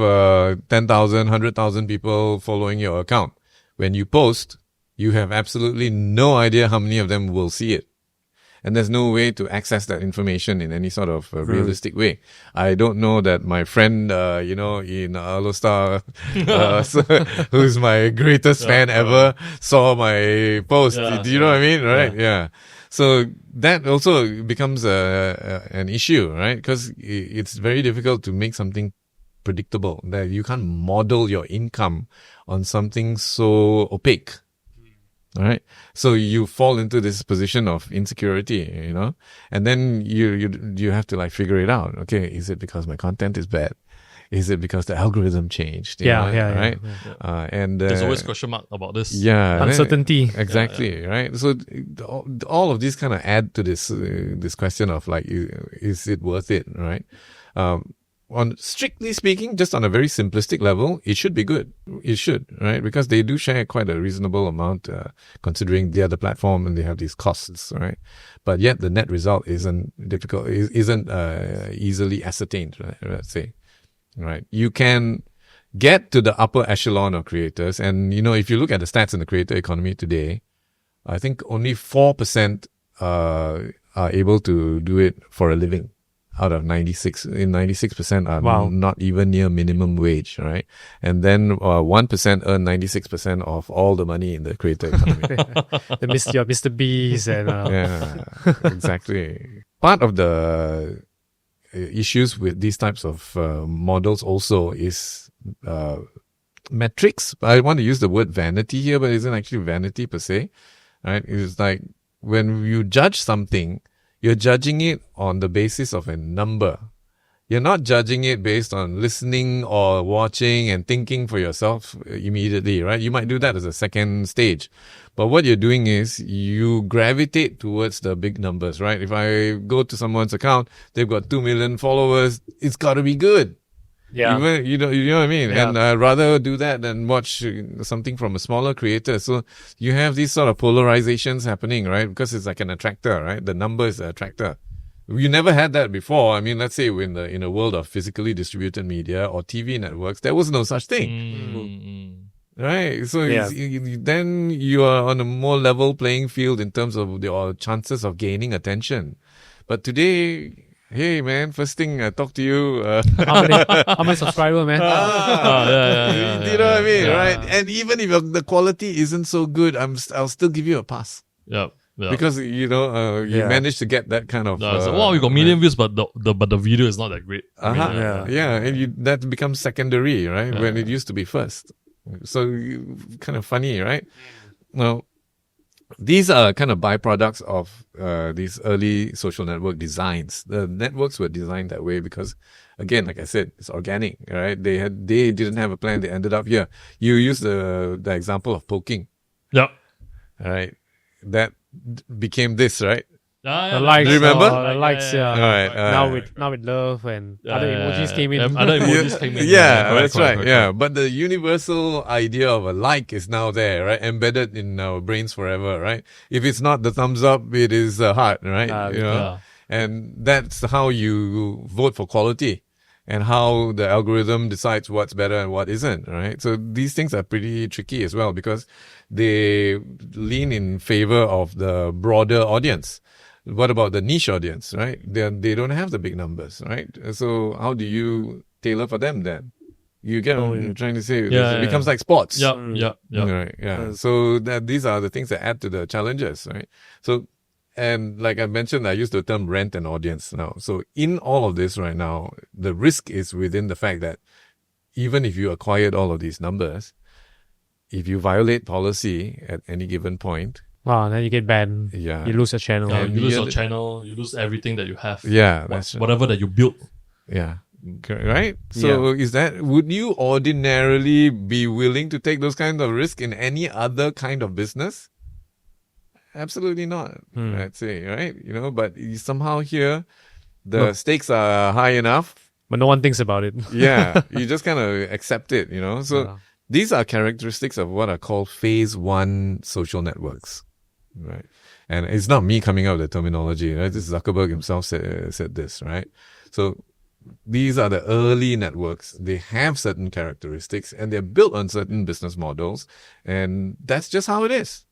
10,000, 100,000 people following your account. When you post, you have absolutely no idea how many of them will see it. And there's no way to access that information in any sort of realistic way. I don't know that my friend, in Alostar, who's my greatest fan ever, saw my post. Do you know what I mean? Right? Yeah. So that also becomes an issue, right? Because it's very difficult to make something predictable. That you can't model your income on something so opaque. All right. So you fall into this position of insecurity, and then you have to like figure it out. Okay. Is it because my content is bad? Is it because the algorithm changed? Right. And
there's always question mark about this.
Yeah.
Uncertainty.
Exactly. Right. So all of these kind of add to this question of like, is it worth it? Right. On strictly speaking, just on a very simplistic level, it should be good. It should, right? Because they do share quite a reasonable amount, considering the other platform and they have these costs, right? But yet the net result isn't easily ascertained, right? Let's say, right? You can get to the upper echelon of creators, and if you look at the stats in the creator economy today, I think only 4% are able to do it for a living. Out of 96% are not even near minimum wage, right? And then 1% earn 96% of all the money in the creator economy.
The Mr. Beast and
yeah, exactly. Part of the issues with these types of models also is metrics. I want to use the word vanity here, but it isn't actually vanity per se, right? It's like when you judge something, you're judging it on the basis of a number. You're not judging it based on listening or watching and thinking for yourself immediately, right? You might do that as a second stage. But what you're doing is you gravitate towards the big numbers, right? If I go to someone's account, they've got 2 million followers, it's got to be good.
Yeah.
Even, you know what I mean?
Yeah.
And I'd rather do that than watch something from a smaller creator. So you have these sort of polarizations happening, right? Because it's like an attractor, right? The number is the attractor. You never had that before. I mean, let's say in a world of physically distributed media or TV networks, there was no such thing. Right? So then you are on a more level playing field in terms of your chances of gaining attention. But today, hey man, first thing I talk to you.
How many subscribers, man?
You know what I mean, right? And even if the quality isn't so good, I'll still give you a pass.
Yep.
Because you managed to get that kind of.
So we got million views, but the video is not that great.
And that becomes secondary, right? When it used to be first. So kind of funny, right? Now, these are kind of byproducts of these early social network designs. The networks were designed that way because, again, like I said, it's organic, right? They didn't have a plan. They ended up here. You use the example of poking.
Yep.
All right. That became this, right?
The likes,
remember?
The likes,
All right.
Now with love and other emojis came in.
Other emojis came in.
That's right. Correct. But the universal idea of a like is now there, right? Embedded in our brains forever, right? If it's not the thumbs up, it is a heart, right? And that's how you vote for quality and how the algorithm decides what's better and what isn't, right? So these things are pretty tricky as well because they lean in favor of the broader audience. What about the niche audience, right? They don't have the big numbers, right? So how do you tailor for them then? You get what I'm trying to say? It becomes like sports.
Yep.
Right, So these are the things that add to the challenges, right? So, and like I mentioned, I use the term rent an audience now. So in all of this right now, the risk is within the fact that even if you acquired all of these numbers, if you violate policy at any given point,
then you get banned.
Yeah.
You lose your channel.
You lose your channel. You lose everything that you have.
Yeah. That's
whatever that you built.
Yeah. Right? So would you ordinarily be willing to take those kinds of risks in any other kind of business? Absolutely not, I'd say, right? But somehow here, the stakes are high enough.
But no one thinks about it.
You just kind of accept it, So these are characteristics of what are called phase one social networks, right? And it's not me coming up with the terminology, right? This Zuckerberg himself said this, right? So these are the early networks. They have certain characteristics and they're built on certain business models. And that's just how it is.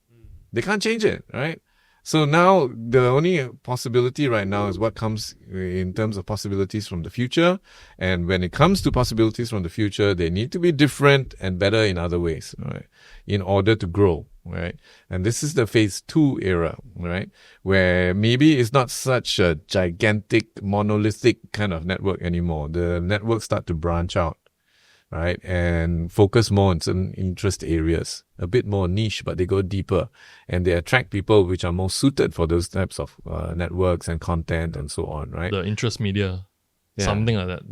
They can't change it, right? So now the only possibility right now is what comes in terms of possibilities from the future. And when it comes to possibilities from the future, they need to be different and better in other ways, right? In order to grow, right? And this is the phase 2 era, right? Where maybe it's not such a gigantic monolithic kind of network anymore. The networks start to branch out, right? And focus more on certain interest areas, a bit more niche, but they go deeper and they attract people which are more suited for those types of networks and content and so on, right?
The interest media, something like that.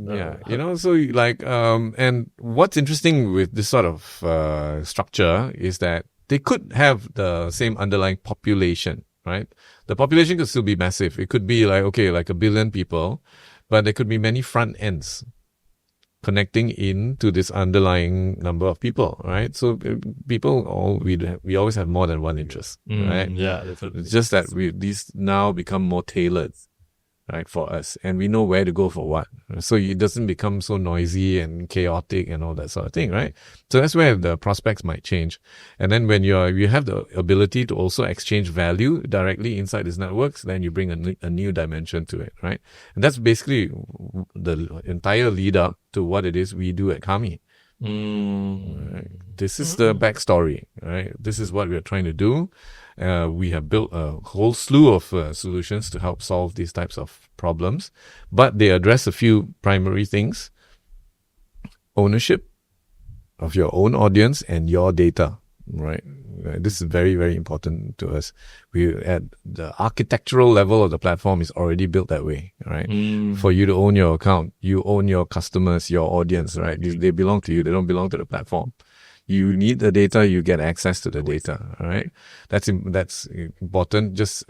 Yeah, so like, and what's interesting with this sort of structure is that they could have the same underlying population, right? The population could still be massive. It could be like, okay, like 1 billion people, but there could be many front ends connecting in to this underlying number of people, right? So people, we always have more than one interest, right?
Yeah, definitely.
It's just that these now become more tailored, right, for us, and we know where to go for what. So it doesn't become so noisy and chaotic and all that sort of thing, right? So that's where the prospects might change. And then when you have the ability to also exchange value directly inside these networks, then you bring a new dimension to it, right? And that's basically the entire lead up to what it is we do at Kami. Right? This is the backstory, right? This is what we're trying to do. We have built a whole slew of solutions to help solve these types of problems, but they address a few primary things: ownership of your own audience and your data, right? This is very, very important to us. We at the architectural level of the platform is already built that way, right? For you to own your account, you own your customers, your audience, right? They belong to you. They don't belong to the platform. You need the data, you get access to the data, all right? That's important just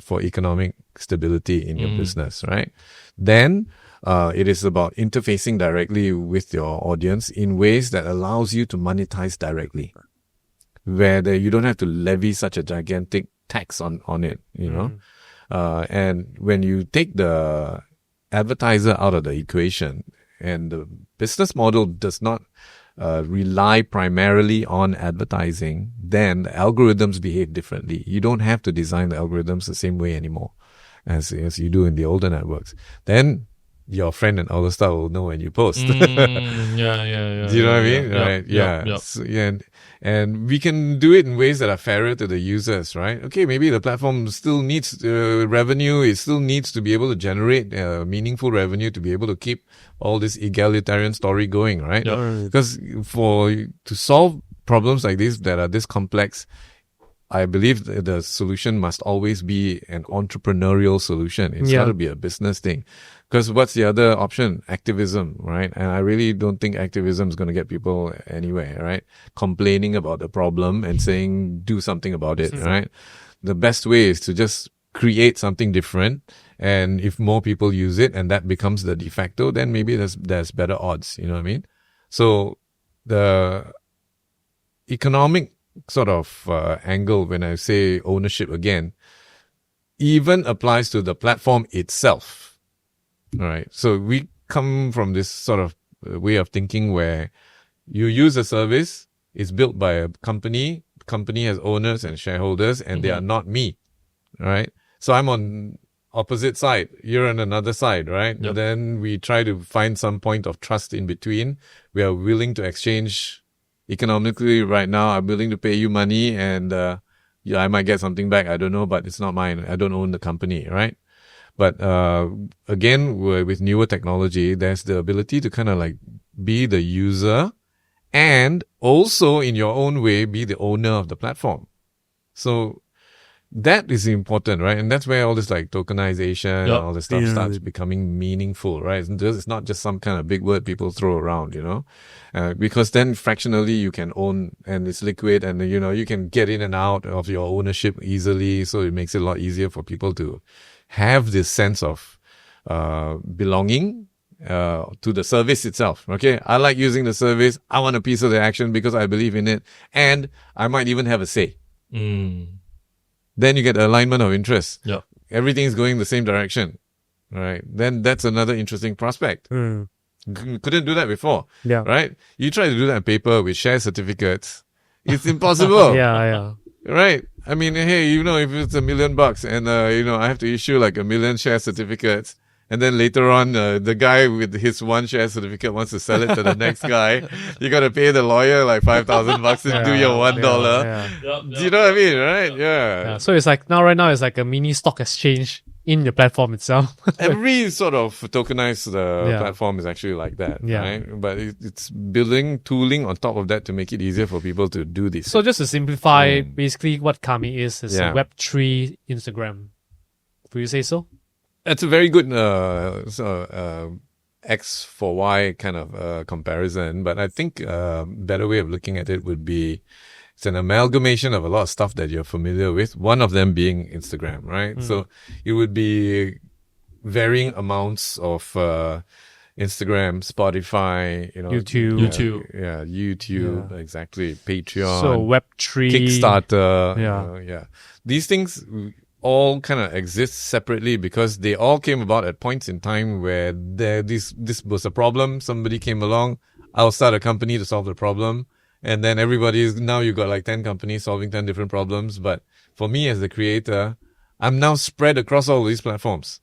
for economic stability in your business, right? Then it is about interfacing directly with your audience in ways that allows you to monetize directly, where you don't have to levy such a gigantic tax on it, you know? And when you take the advertiser out of the equation and the business model does not rely primarily on advertising, then the algorithms behave differently. You don't have to design the algorithms the same way anymore as you do in the older networks. Then your friend and other stuff will know when you post.
Yeah.
Do you know what I mean?
Yeah,
Right? Yeah.
Yep.
So, and we can do it in ways that are fairer to the users, right? Okay, maybe the platform still needs revenue. It still needs to be able to generate meaningful revenue to be able to keep all this egalitarian story going, right? Because to solve problems like this that are this complex, I believe the solution must always be an entrepreneurial solution. It's got to be a business thing. Because what's the other option? Activism, right? And I really don't think activism is going to get people anywhere, right? Complaining about the problem and saying, do something about it, right? The best way is to just create something different. And if more people use it and that becomes the de facto, then maybe there's better odds, you know what I mean? So the economic sort of angle, when I say ownership again, even applies to the platform itself. All right. So we come from this sort of way of thinking where you use a service, it's built by a company has owners and shareholders, and they are not me. Right. So I'm on opposite side. You're on another side, right?
Yep.
Then we try to find some point of trust in between. We are willing to exchange economically right now. I'm willing to pay you money and I might get something back. I don't know, but it's not mine. I don't own the company, right? But again, with newer technology, there's the ability to kind of like be the user and also in your own way be the owner of the platform. So that is important, right? And that's where all this like tokenization and all this stuff starts becoming meaningful, right? It's not just some kind of big word people throw around, you know, because then fractionally you can own and it's liquid and, you know, you can get in and out of your ownership easily. So it makes it a lot easier for people to have this sense of belonging to the service itself. Okay, I like using the service. I want a piece of the action because I believe in it, and I might even have a say. then you get alignment of interest.
Yeah.
Everything's going the same direction, right? Then that's another interesting prospect. Couldn't do that before,
Yeah.
right? You try to do that on paper with share certificates. It's impossible.
Yeah.
Right. I mean, hey, if it's $1 million and, I have to issue like 1 million share certificates, and then later on, the guy with his one share certificate wants to sell it to the next guy, you got to pay the lawyer like $5,000 to do your $1. Do you know what I mean? Right? Yeah.
So it's like right now it's like a mini stock exchange in the platform itself.
Every sort of tokenized platform is actually like that, right? But it's building tooling on top of that to make it easier for people to do this.
So just to simplify, basically what Kami is a Web3 Instagram. Would you say so?
That's a very good X for Y kind of comparison. But I think a better way of looking at it would be it's an amalgamation of a lot of stuff that you're familiar with, one of them being Instagram, right? So it would be varying amounts of Instagram, Spotify, YouTube, exactly, Patreon,
so Web3,
Kickstarter, these things all kind of exist separately because they all came about at points in time where this was a problem. Somebody came along, I'll start a company to solve the problem. And then now you've got like 10 companies solving 10 different problems. But for me as the creator, I'm now spread across all these platforms.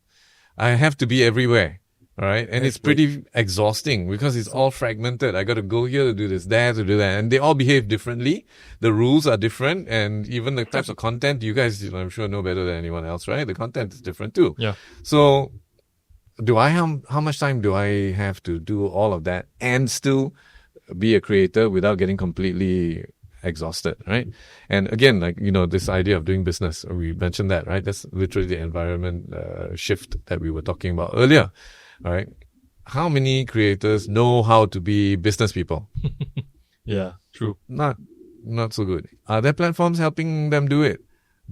I have to be everywhere. All right. And it's pretty exhausting because it's all fragmented. I got to go here to do this, there to do that. And they all behave differently. The rules are different. And even the types of content, you guys, I'm sure know better than anyone else, right? The content is different too.
Yeah.
So how much time do I have to do all of that and still be a creator without getting completely exhausted, right? And again, like, this idea of doing business, we mentioned that, right? That's literally the environment shift that we were talking about earlier, right? How many creators know how to be business people?
Yeah, true.
Not so good. Are there platforms helping them do it?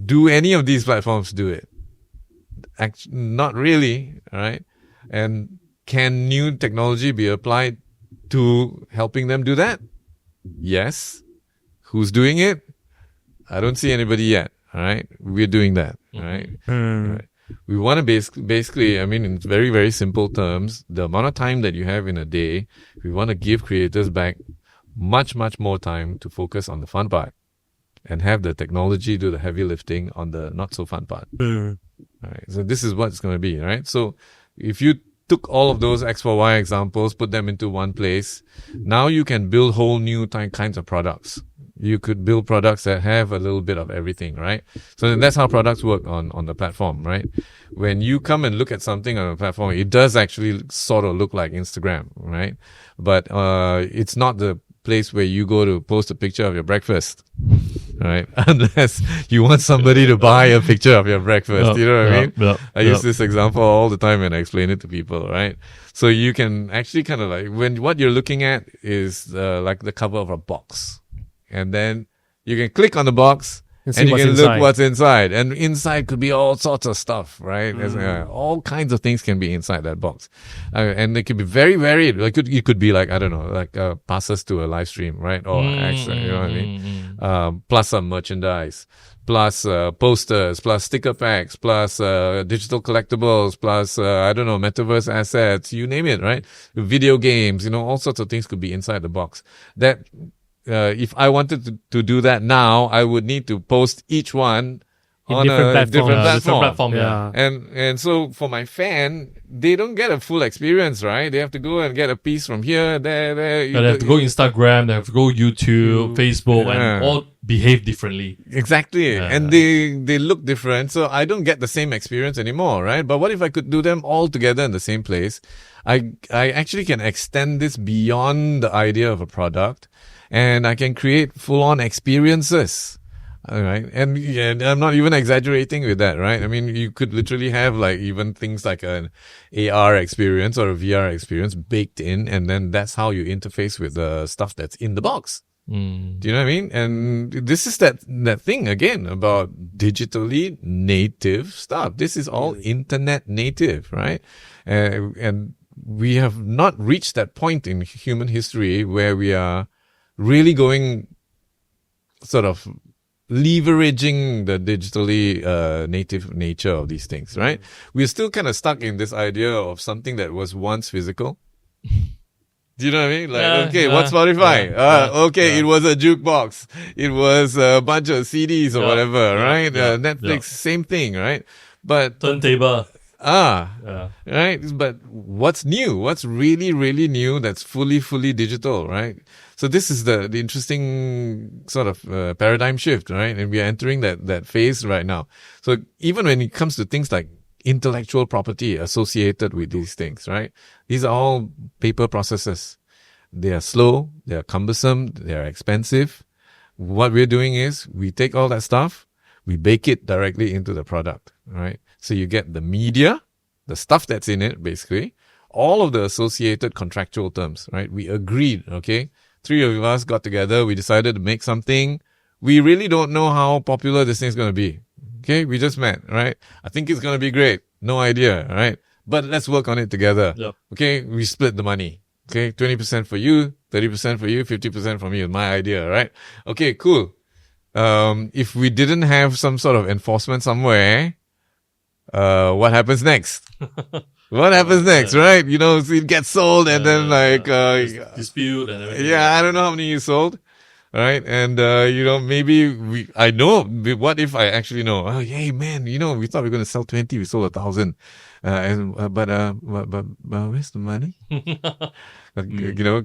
Do any of these platforms do it? Not really, right? And can new technology be applied to helping them do that? Yes. Who's doing it? I don't see anybody yet. All right. We're doing that. All right. Right. We want to basically, in very, very simple terms, the amount of time that you have in a day, we want to give creators back much, much more time to focus on the fun part and have the technology do the heavy lifting on the not so fun part. All right. So this is what it's going to be. Right. So if you took all of those X for Y examples, put them into one place, now you can build whole new kinds of products. You could build products that have a little bit of everything, right? So then that's how products work on the platform, right? When you come and look at something on the platform, it does actually sort of look like Instagram, right? But it's not the place where you go to post a picture of your breakfast, right? Unless you want somebody to buy a picture of your breakfast. You know what I mean? I use this example all the time when I explain it to people, right? So you can actually kind of like, when what you're looking at is like the cover of a box. And then you can click on the box and you can look what's inside. And inside could be all sorts of stuff, right? All kinds of things can be inside that box. And it could be very varied. Like it could be like, I don't know, like passes to a live stream, right? Or extra, you know what I mean? Plus some merchandise, plus posters, plus sticker packs, plus digital collectibles, plus, I don't know, metaverse assets, you name it, right? Video games, all sorts of things could be inside the box. That if I wanted to do that now, I would need to post each one on a different platform.
Yeah.
And so for my fan, they don't get a full experience, right? They have to go and get a piece from here, there.
They have to go Instagram, they have to go YouTube, Facebook, and all behave differently.
Exactly. And they look different. So I don't get the same experience anymore, right? But what if I could do them all together in the same place? I actually can extend this beyond the idea of a product. And I can create full-on experiences, all right? And I'm not even exaggerating with that, right? You could literally have like even things like an AR experience or a VR experience baked in, and then that's how you interface with the stuff that's in the box. Do you know what I mean? And this is that thing again about digitally native stuff. This is all internet native, right? And we have not reached that point in human history where we are really going sort of leveraging the digitally native nature of these things, right? We're still kind of stuck in this idea of something that was once physical. Do you know what I mean? Like, okay, what's Spotify? It was a jukebox. It was a bunch of CDs or whatever, right? Netflix, same thing, right? But
Turntable.
right? But what's new? What's really, really new that's fully digital, right? So this is the interesting sort of paradigm shift, right? And we are entering that phase right now. So even when it comes to things like intellectual property associated with these things, right? These are all paper processes. They are slow, they are cumbersome, they are expensive. What we're doing is we take all that stuff, we bake it directly into the product, right? So you get the media, the stuff that's in it, basically, all of the associated contractual terms, right? We agreed, okay? 3 of us got together, we decided to make something. We really don't know how popular this thing's going to be. Okay, we just met, right? I think it's going to be great. No idea, right? But let's work on it together.
Yep.
Okay, we split the money. Okay, 20% for you, 30% for you, 50% for me. My idea, right? Okay, cool. If we didn't have some sort of enforcement somewhere, what happens next? What happens next, right? You know, it gets sold and then
dispute and everything.
Yeah, I don't know how many you sold. Right. And, maybe I know, what if I actually know? Oh, hey, man, we thought we were going to sell 20, we sold 1,000. But where's the money?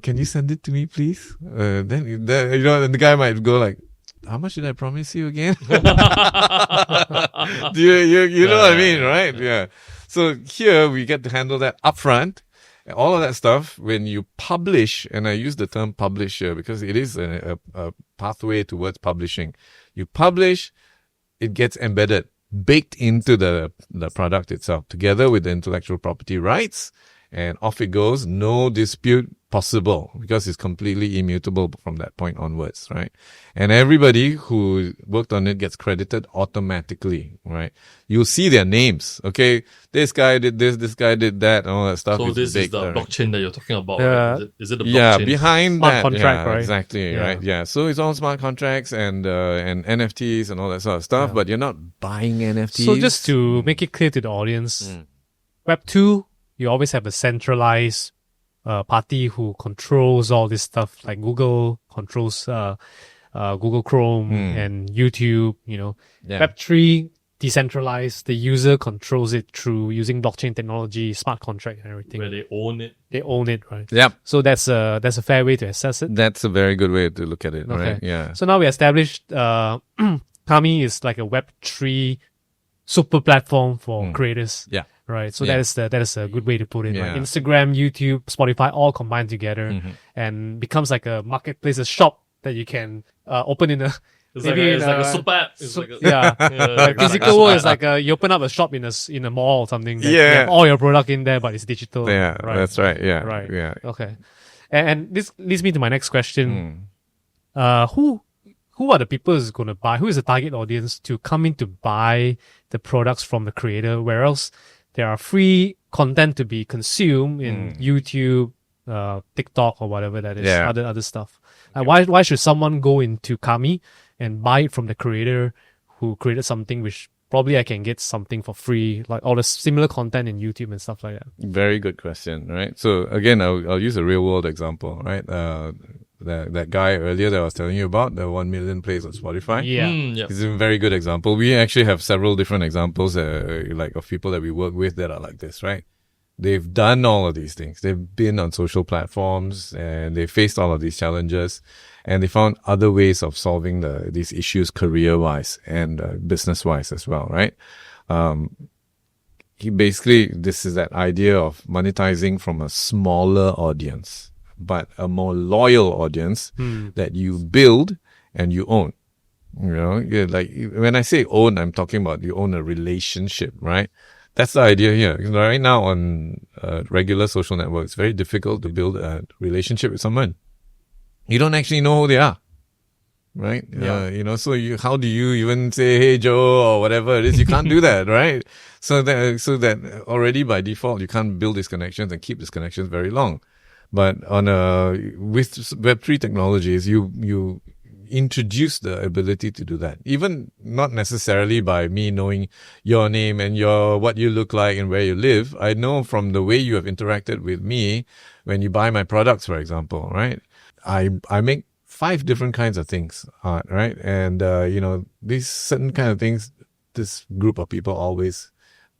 Can you send it to me, please? And the guy might go like, how much did I promise you again? Do you know what I mean, right? Yeah. So here we get to handle that upfront. All of that stuff, when you publish, and I use the term publish here because it is a pathway towards publishing. You publish, it gets embedded, baked into the product itself, together with the intellectual property rights, and off it goes. No dispute possible because it's completely immutable from that point onwards, right? And everybody who worked on it gets credited automatically, right? You'll see their names, okay? This guy did this guy did that, and all that stuff.
So this is the blockchain that you're talking about,
Yeah.
right? Is it the blockchain?
Yeah, behind
Smart
that.
contract,
yeah,
right?
Exactly,
Yeah.
right? Yeah. So it's all smart contracts and NFTs and all that sort of stuff, but you're not buying NFTs.
So just to make it clear to the audience, Web 2, you always have a centralized party who controls all this stuff, like Google controls Google Chrome and YouTube,
Yeah.
Web 3, decentralized, the user controls it through using blockchain technology, smart contract and everything.
Where they own it.
They own it, right?
Yep.
So that's a fair way to assess it.
That's a very good way to look at it,
Okay.
right? Yeah.
So now we established Kami is like a Web 3 super platform for creators.
Yeah.
Right. So
Yeah.
that is a good way to put it. Right?
Yeah.
Instagram, YouTube, Spotify all combined together and becomes like a marketplace, a shop that you can open in a
It's
maybe
like a super app. It's like a,
yeah.
like
Physical world is like you open up a shop in a mall or something. That you
Yeah.
have all your product in there, but it's digital.
Yeah,
Right.
that's right. Yeah.
Right.
Yeah.
Okay. And this leads me to my next question. Who are the people who's going to buy? Who is the target audience to come in to buy the products from the creator? Whereas there are free content to be consumed in YouTube, TikTok, or whatever that is.
Yeah.
Other stuff. Why should someone go into Kami and buy it from the creator who created something which probably I can get something for free, like all the similar content in YouTube and stuff like that?
Very good question, right? So again, I'll use a real world example, right? That guy earlier that I was telling you about, the 1 million plays on Spotify.
Yeah.
yeah.
It's a very good example. We actually have several different examples, like of people that we work with that are like this, right? They've done all of these things. They've been on social platforms and they faced all of these challenges, and they found other ways of solving these issues career-wise and business-wise as well, right? This is that idea of monetizing from a smaller audience, but a more loyal audience that you build and you own. Like when I say own, I'm talking about you own a relationship, right? That's the idea here. Right now on regular social networks, it's very difficult to build a relationship with someone. You don't actually know who they are, right?
Yeah.
So how do you even say, hey, Joe, or whatever it is? You can't do that, right? So that already by default, you can't build these connections and keep these connections very long. But with Web3 technologies, you introduce the ability to do that. Even not necessarily by me knowing your name and what you look like and where you live. I know from the way you have interacted with me when you buy my products, for example, right? I make 5 different kinds of things, right? And, these certain kind of things, this group of people always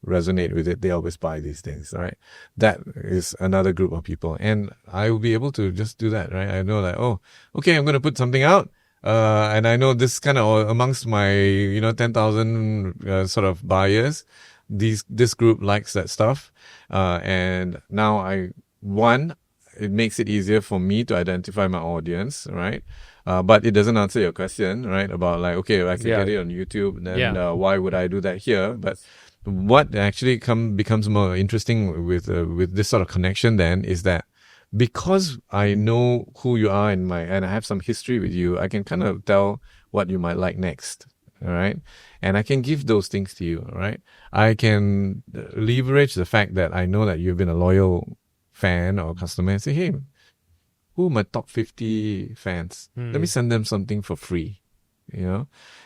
resonate with it. They always buy these things, right? That is another group of people. And I will be able to just do that, right? I know that, oh, okay, I'm going to put something out. And I know this kind of amongst my, 10,000 sort of buyers, this group likes that stuff. And now it makes it easier for me to identify my audience, right? But it doesn't answer your question, right? About like, okay, I can get it on YouTube, then why would I do that here? But what actually becomes more interesting with this sort of connection then is that because I know who you are and I have some history with you, I can kind of tell what you might like next. All right. And I can give those things to you, right? I can leverage the fact that I know that you've been a loyal fan or customer and say, hey, who are my top 50 fans? Let me send them something for free,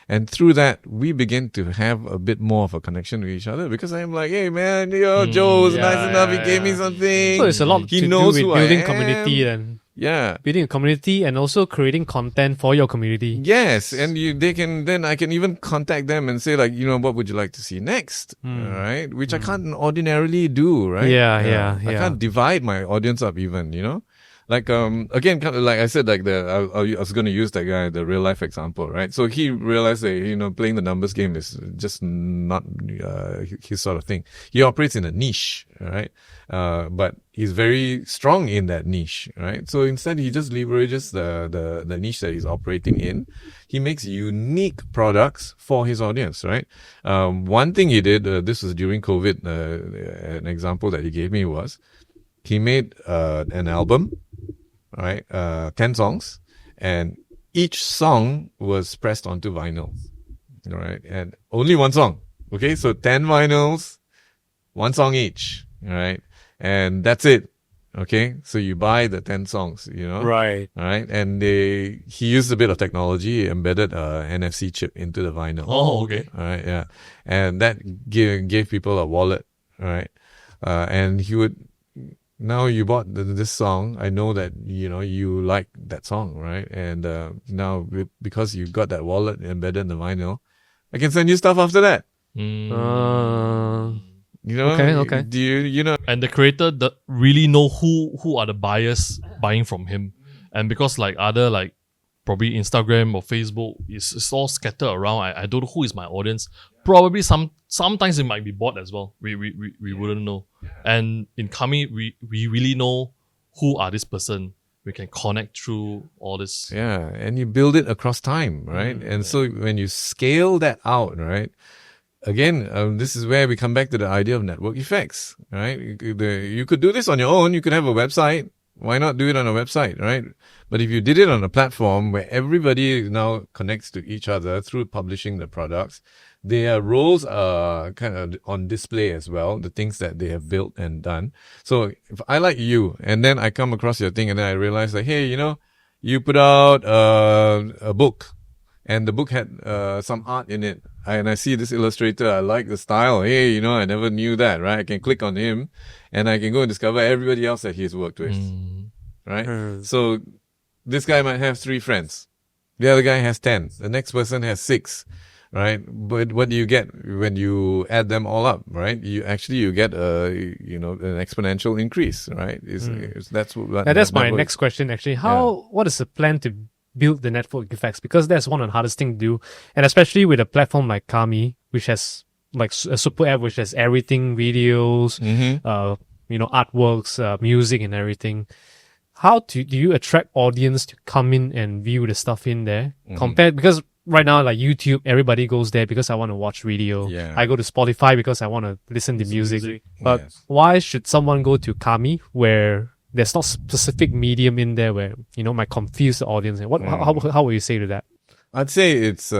And through that, we begin to have a bit more of a connection with each other because I'm like, hey man, Joe was nice enough. He gave me something.
So it's a lot
he
to
knows
do
who
with
I
building
am.
community and
Yeah.
building a community and also creating content for your community.
Yes, and I can even contact them and say like, what would you like to see next? All right, which I can't ordinarily do, right?
Yeah.
I can't divide my audience up even, Like, again, kind of like I said, like I was going to use that guy, the real life example, right? So he realized that, playing the numbers game is just not, his sort of thing. He operates in a niche, right? But he's very strong in that niche, right? So instead, he just leverages the niche that he's operating in. He makes unique products for his audience, right? One thing he did, this was during COVID, an example that he gave me was, he made, an album, right? 10 songs, and each song was pressed onto vinyl, all right? And only one song, okay? So 10 vinyls, one song each, all right? And that's it, okay? So you buy the 10 songs,
Right.
all right? And he used a bit of technology, embedded NFC chip into the vinyl.
Oh, okay.
All right, yeah. And that gave people a wallet, all right? And he would, now you bought this song. I know that, you like that song, right? And now because you got that wallet embedded in the vinyl, I can send you stuff after that.
Okay.
Do you know?
And the creator really know who are the buyers buying from him. And because like other like probably Instagram or Facebook, it's all scattered around. I don't know who is my audience. Probably sometimes it might be bought as well. We wouldn't know. And in Kami, we really know who are this person. We can connect through all this.
Yeah, and you build it across time, right? So when you scale that out, right? Again, this is where we come back to the idea of network effects, right? You could do this on your own. You could have a website. Why not do it on a website, right? But if you did it on a platform where everybody now connects to each other through publishing the products, their roles are kind of on display as well, the things that they have built and done. So if I like you, and then I come across your thing, and then I realize like, hey, you put out a book, and the book had some art in it, and I see this illustrator, I like the style. Hey, I never knew that, right? I can click on him, and I can go and discover everybody else that he's worked with, right? So this guy might have 3 friends. The other guy has 10. The next person has 6, right? But what do you get when you add them all up, right? You get an exponential increase, right? That's
my next question actually. What is the plan to build the network effects? Because that's one of the hardest things to do. And especially with a platform like Kami, which has like a super app, which has everything, videos, artworks, music and everything. How do you attract audience to come in and view the stuff in there? Because right now, like YouTube, everybody goes there because I want to watch video.
Yeah.
I go to Spotify because I want to listen to music. But why should someone go to Kami where there's not specific medium in there where, might confuse the audience? How will you say to that?
I'd say it's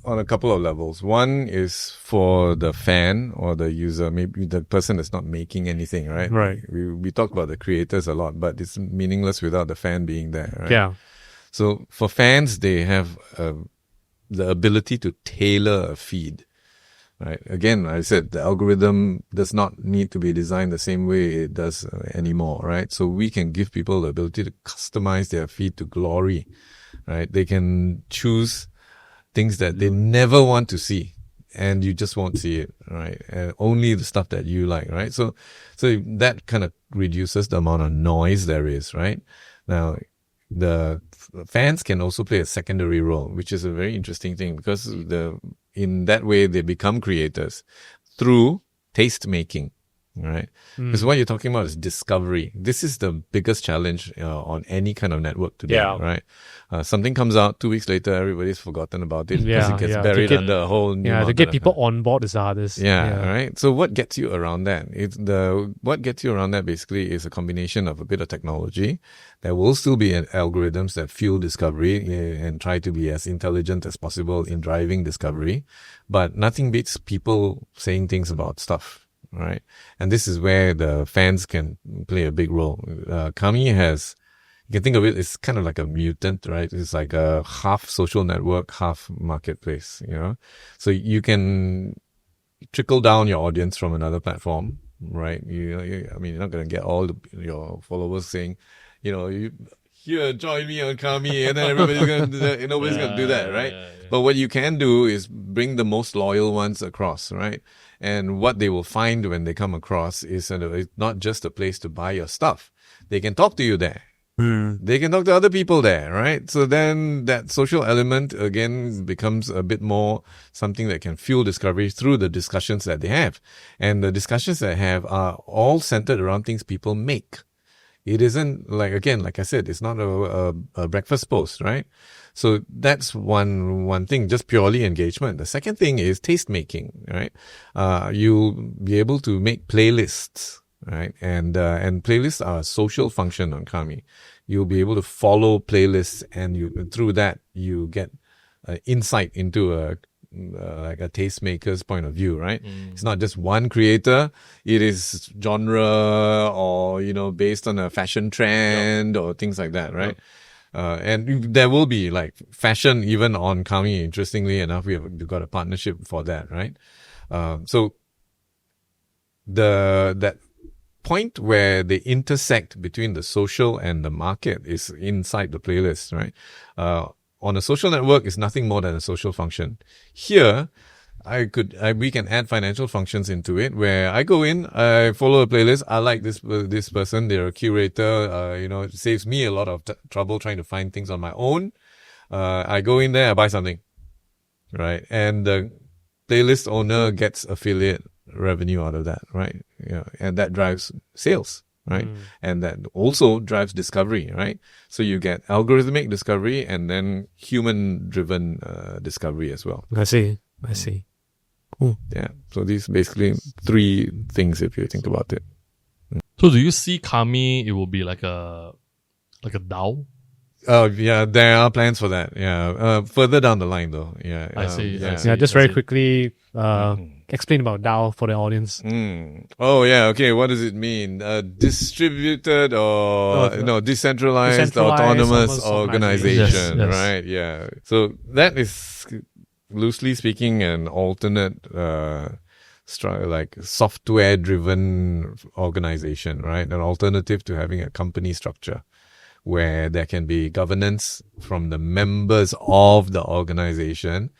on a couple of levels. One is for the fan or the user, maybe the person that's not making anything, right?
Right.
We talk about the creators a lot, but it's meaningless without the fan being there, right?
Yeah.
So for fans, they have the ability to tailor a feed. Right. Again, I said the algorithm does not need to be designed the same way it does anymore. Right. So we can give people the ability to customize their feed to glory. Right. They can choose things that they never want to see, and you just won't see it. Right. And only the stuff that you like. Right. So that kind of reduces the amount of noise there is. Right. Now, the fans can also play a secondary role, which is a very interesting thing, because in that way they become creators through taste making, right? Because what you're talking about is discovery. This is the biggest challenge on any kind of network today, right? Something comes out 2 weeks later, everybody's forgotten about it because it gets buried under a whole new
to
mountain
get
of
people on board is the hardest.
Right. So what gets you around that? What gets you around that basically is a combination of a bit of technology. There will still be algorithms that fuel discovery and try to be as intelligent as possible in driving discovery, but nothing beats people saying things about stuff, right? And this is where the fans can play a big role. Kami has, you can think of it, it's kind of like a mutant, right? It's like a half social network, half marketplace, So you can trickle down your audience from another platform, right? You're not going to get all your followers saying, here, join me on Kami, and then everybody's going to do that. Nobody's going to do that, right? But what you can do is bring the most loyal ones across, right? And what they will find when they come across is it's not just a place to buy your stuff. They can talk to you there. They can talk to other people there, right? So then that social element again becomes a bit more something that can fuel discovery through the discussions that they have. And the discussions that they have are all centered around things people make. It isn't like I said, it's not a breakfast post, right? So that's one thing, just purely engagement. The second thing is taste making, right? You'll be able to make playlists, right? And playlists are a social function on Kami. You'll be able to follow playlists, and through that you get insight into a tastemaker's point of view, right? It's not just one creator. It is genre or, based on a fashion trend or things like that, right? And there will be fashion even on Kami. Interestingly enough, we've got a partnership for that, right? So that point where they intersect between the social and the market is inside the playlist, right? On a social network, is nothing more than a social function. Here, we can add financial functions into it, where I go in, I follow a playlist. I like this person. They're a curator. It saves me a lot of trouble trying to find things on my own. I go in there, I buy something, right? And the playlist owner gets affiliate revenue out of that, right? And that drives sales, right? And that also drives discovery, right? So you get algorithmic discovery and then human-driven discovery as well.
I see. Cool.
Yeah. So these basically three things if you think about it.
So do you see Kami, it will be like a DAO?
Oh, yeah, there are plans for that. Yeah. Further down the line though. Yeah.
I see.
Just very quickly, explain about DAO for the audience.
Oh, yeah. Okay. What does it mean? Distributed decentralized autonomous organization,
yes.
right? Yeah. So that is, loosely speaking, an alternate, software-driven organization, right? An alternative to having a company structure, where there can be governance from the members of the organization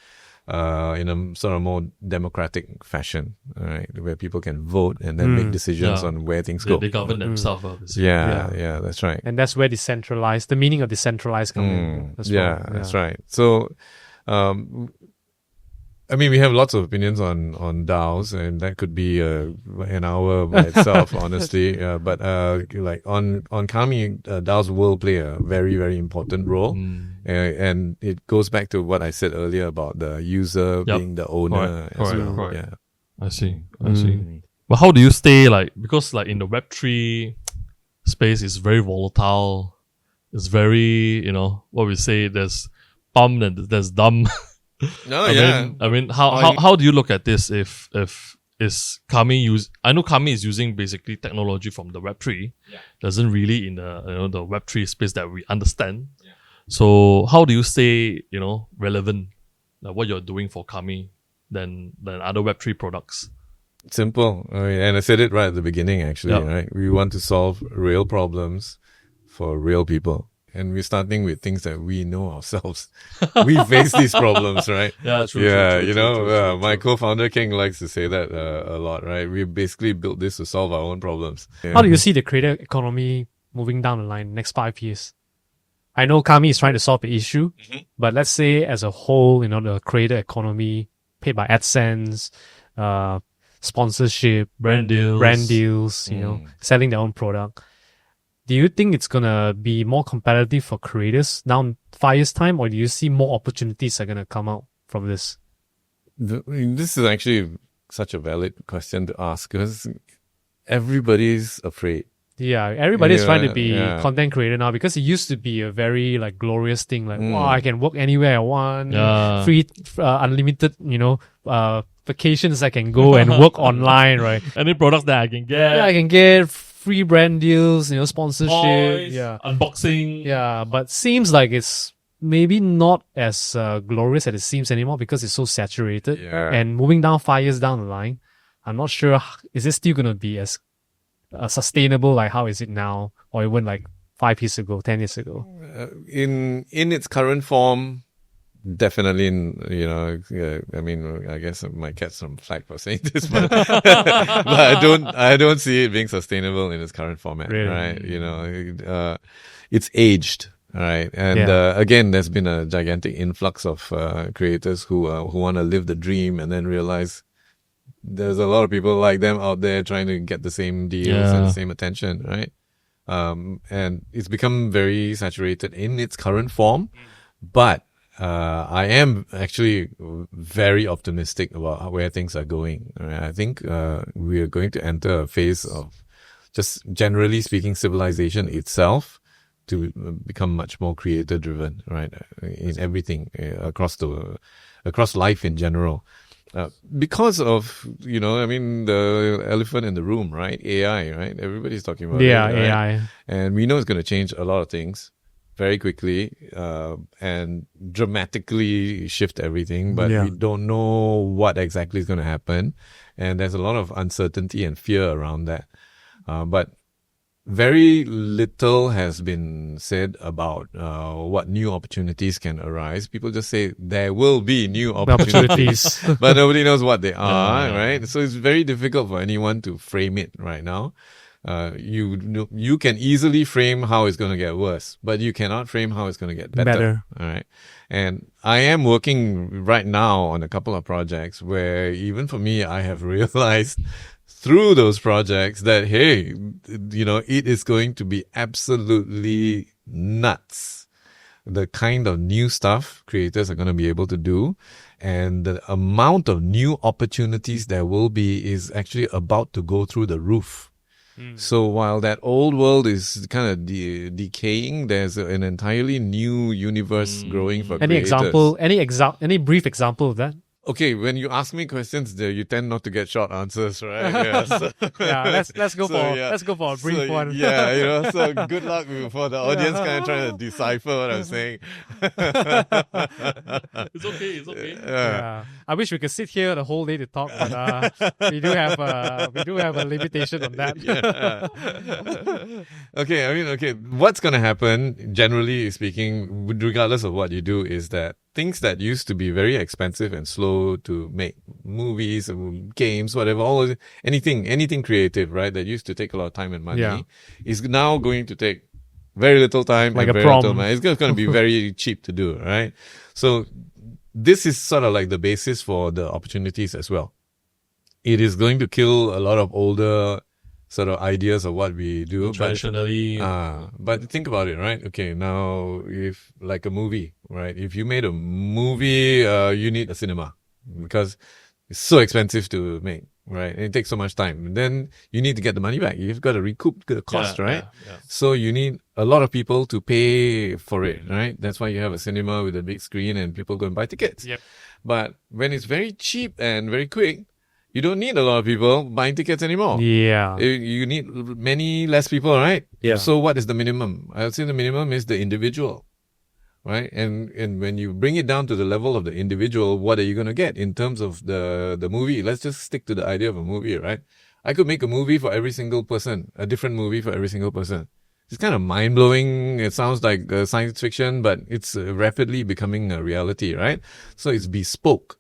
in a sort of more democratic fashion, right? Where people can vote and then make decisions on where things go.
They govern themselves, obviously.
Yeah, that's right.
And that's where the meaning of decentralized comes in as well.
Yeah, that's right. So, we have lots of opinions on DAOs, and that could be an hour by itself, honestly. But on Kami, DAOs will play a very, very important role. And it goes back to what I said earlier about the user being the owner as well.
Correct.
Yeah.
I see. But how do you stay, because in the Web3 space, it's very volatile. It's very, what we say, there's pump and there's dumb. How do you look at this? If is Kami I know Kami is using basically technology from the Web3. Doesn't really in the the Web3 space that we understand. So how do you stay, relevant, like what you're doing for Kami than other Web3 products?
Simple. And I said it right at the beginning, actually,
Yep.
right? We want to solve real problems for real people. And we're starting with things that we know ourselves. We face these problems, right?
Yeah, true.
Yeah,
true, true,
my co-founder King likes to say that a lot, right? We basically built this to solve our own problems. Yeah.
How do you see the creator economy moving down the line next 5 years? I know Kami is trying to solve the issue, but let's say as a whole, the creator economy paid by AdSense, sponsorship,
brand deals.
selling their own product. Do you think it's gonna be more competitive for creators now in 5 years' time, or do you see more opportunities are gonna come out from this?
This is actually such a valid question to ask because everybody's afraid.
Yeah, everybody's trying to be
Yeah.
content creator now because it used to be a very glorious thing. Wow, I can work anywhere I want.
Yeah.
Free, unlimited, vacations I can go and work online, right?
Any products that I can get.
Yeah, I can get free brand deals, sponsorship.
Toys,
Yeah.
unboxing.
Yeah, but seems like it's maybe not as glorious as it seems anymore because it's so saturated.
Yeah.
And moving down 5 years down the line, I'm not sure, is it still going to be as sustainable like how is it now, or even 5 years ago, 10 years ago?
In its current form, definitely. I guess I might get some flack for saying this, but, but I don't see it being sustainable in its current format.
Really?
Right? It's aged. All right, and again, there's been a gigantic influx of creators who want to live the dream and then realize there's a lot of people like them out there trying to get the same deals and the same attention, right? And it's become very saturated in its current form, but I am actually very optimistic about where things are going. Right? I think we are going to enter a phase of, just generally speaking, civilization itself to become much more creator driven, right? In everything across life in general. Because of, the elephant in the room, right? AI, right? Everybody's talking about it, right?
AI.
And we know it's going to change a lot of things very quickly and dramatically shift everything, but we don't know what exactly is going to happen. And there's a lot of uncertainty and fear around that. But very little has been said about what new opportunities can arise. People just say there will be new opportunities, but nobody knows what they are, right? So it's very difficult for anyone to frame it right now. You can easily frame how it's going to get worse, but you cannot frame how it's going to get better. All right. And I am working right now on a couple of projects where even for me, I have realized through those projects that, hey, it is going to be absolutely nuts. The kind of new stuff creators are going to be able to do, and the amount of new opportunities there will be is actually about to go through the roof. So while that old world is kind of decaying, there's an entirely new universe growing for creators.
Any brief example of that?
Okay, when you ask me questions, you tend not to get short answers, right? Yeah, so,
let's go for a brief one.
Yeah, so good luck for the audience kind of trying to decipher what I'm saying.
It's okay.
Yeah.
I wish we could sit here the whole day to talk, but we do have a limitation on that.
Okay, what's going to happen, generally speaking, regardless of what you do, is that things that used to be very expensive and slow to make, movies, games, whatever, anything creative, right, that used to take a lot of time and money, is now going to take very little time and very little money. It's going to be very cheap to do, right? So this is sort of like the basis for the opportunities as well. It is going to kill a lot of older sort of ideas of what we do
traditionally.
But think about it, right? Okay, now if like a movie, right? If you made a movie, you need a cinema because it's so expensive to make, right? And it takes so much time. And then you need to get the money back. You've got to recoup the cost, right?
Yeah.
So you need a lot of people to pay for it, right? That's why you have a cinema with a big screen and people go and buy tickets.
Yep.
But when it's very cheap and very quick, you don't need a lot of people buying tickets anymore.
Yeah.
You need many less people, right?
Yeah.
So what is the minimum? I would say the minimum is the individual right? And when you bring it down to the level of the individual, what are you going to get in terms of the movie? Let's just stick to the idea of a movie, right? I could make a movie for every single person, a different movie for every single person. It's kind of mind-blowing. It sounds like science fiction, but it's rapidly becoming a reality, right? So it's bespoke.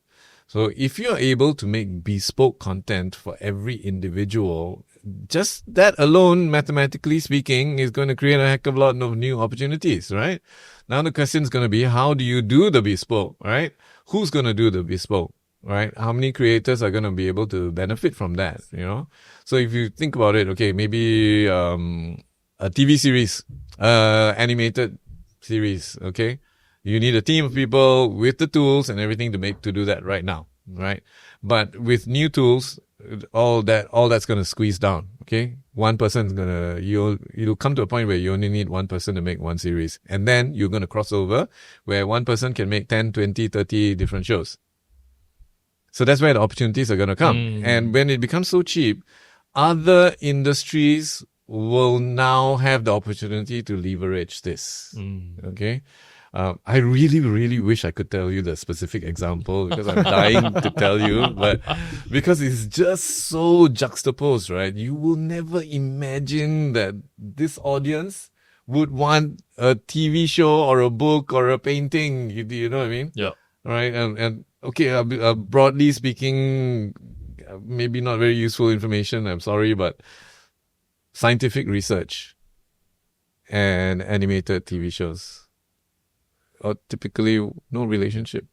So if you're able to make bespoke content for every individual, just that alone, mathematically speaking, is going to create a heck of a lot of new opportunities, right? Now the question is going to be, how do you do the bespoke, right? Who's going to do the bespoke, right? How many creators are going to be able to benefit from that, you know? So if you think about it, okay, maybe a TV series, animated series, okay? You need a team of people with the tools and everything to do that right now, right? But with new tools, all that's going to squeeze down, okay? One person's you'll come to a point where you only need one person to make one series. And then you're going to cross over where one person can make 10, 20, 30 different shows. So that's where the opportunities are going to come. And when it becomes so cheap, other industries will now have the opportunity to leverage this. Okay. I really, really wish I could tell you the specific example because I'm dying to tell you, but because it's just so juxtaposed, right? You will never imagine that this audience would want a TV show or a book or a painting. You know what I mean?
Yeah.
Right. And okay, broadly speaking, maybe not very useful information. I'm sorry, but scientific research and animated TV shows are typically no relationship.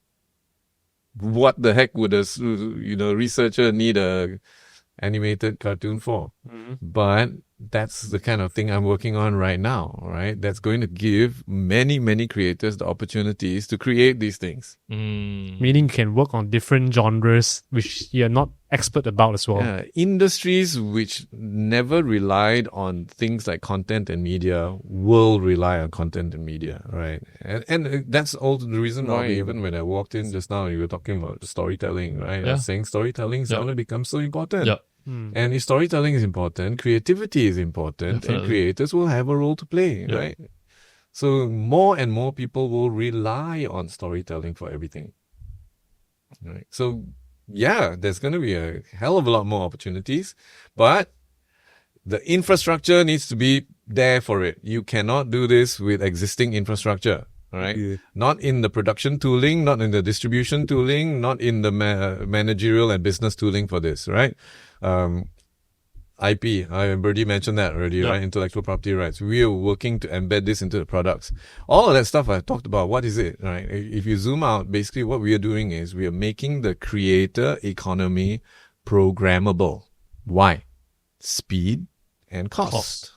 What the heck would a researcher need a animated cartoon for? But that's the kind of thing I'm working on right now, right? That's going to give many, many creators the opportunities to create these things.
Meaning you can work on different genres which you're not expert about as well.
Yeah, industries which never relied on things like content and media will rely on content and media, right? And that's also the reason why even when I walked in just now, you were talking about storytelling, right? I was saying storytelling is going to become so important.
Yeah.
And if storytelling is important, creativity is important, and creators will have a role to play, right? So more and more people will rely on storytelling for everything, right? So yeah, there's going to be a hell of a lot more opportunities, but the infrastructure needs to be there for it. You cannot do this with existing infrastructure, right? Yeah. Not in the production tooling, not in the distribution tooling, not in the managerial and business tooling for this, right? IP, Birdie mentioned that already, right? Intellectual property rights. We are working to embed this into the products. All of that stuff I talked about, what is it, right? If you zoom out, basically what we are doing is we are making the creator economy programmable. Why? Speed and cost.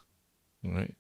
Right?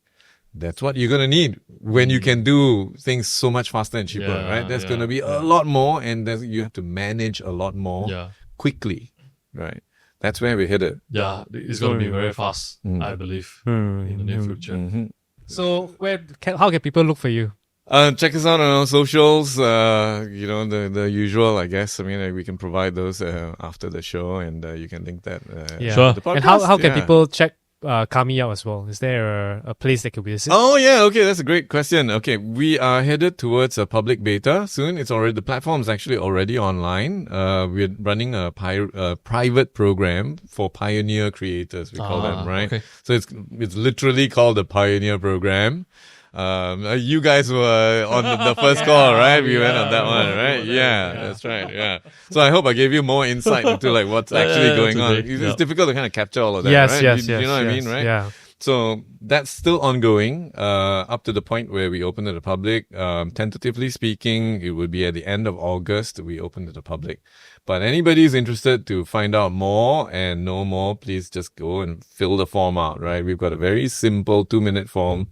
That's what you're going to need when you can do things so much faster and cheaper, right? There's going to be a lot more, and you have to manage a lot more quickly, right? That's where we're headed.
Yeah, it's going to be very fast, I believe, in the near future.
So, how can people look for you?
Check us out on our socials. The usual, I guess. I mean, we can provide those after the show, and you can link that.
Sure.
The podcast.
And how can people check Kami out as well? Is there a place they could visit?
Oh yeah, okay, that's a great question. Okay, we are headed towards a public beta soon. The platform is actually already online. We're running a private program for pioneer creators. We call them, right? Okay. So it's literally called the Pioneer Program. You guys were on the first call, right? We went on that one, right? Yeah, that's right. Yeah. So I hope I gave you more insight into like what's actually going on. It's difficult to kind of capture all of that, right?
Yes,
you know what I mean, right?
Yeah.
So that's still ongoing, up to the point where we open to the public. Tentatively speaking, it would be at the end of August we open to the public. But anybody who's interested to find out more and know more, please just go and fill the form out, right? We've got a very simple 2-minute form.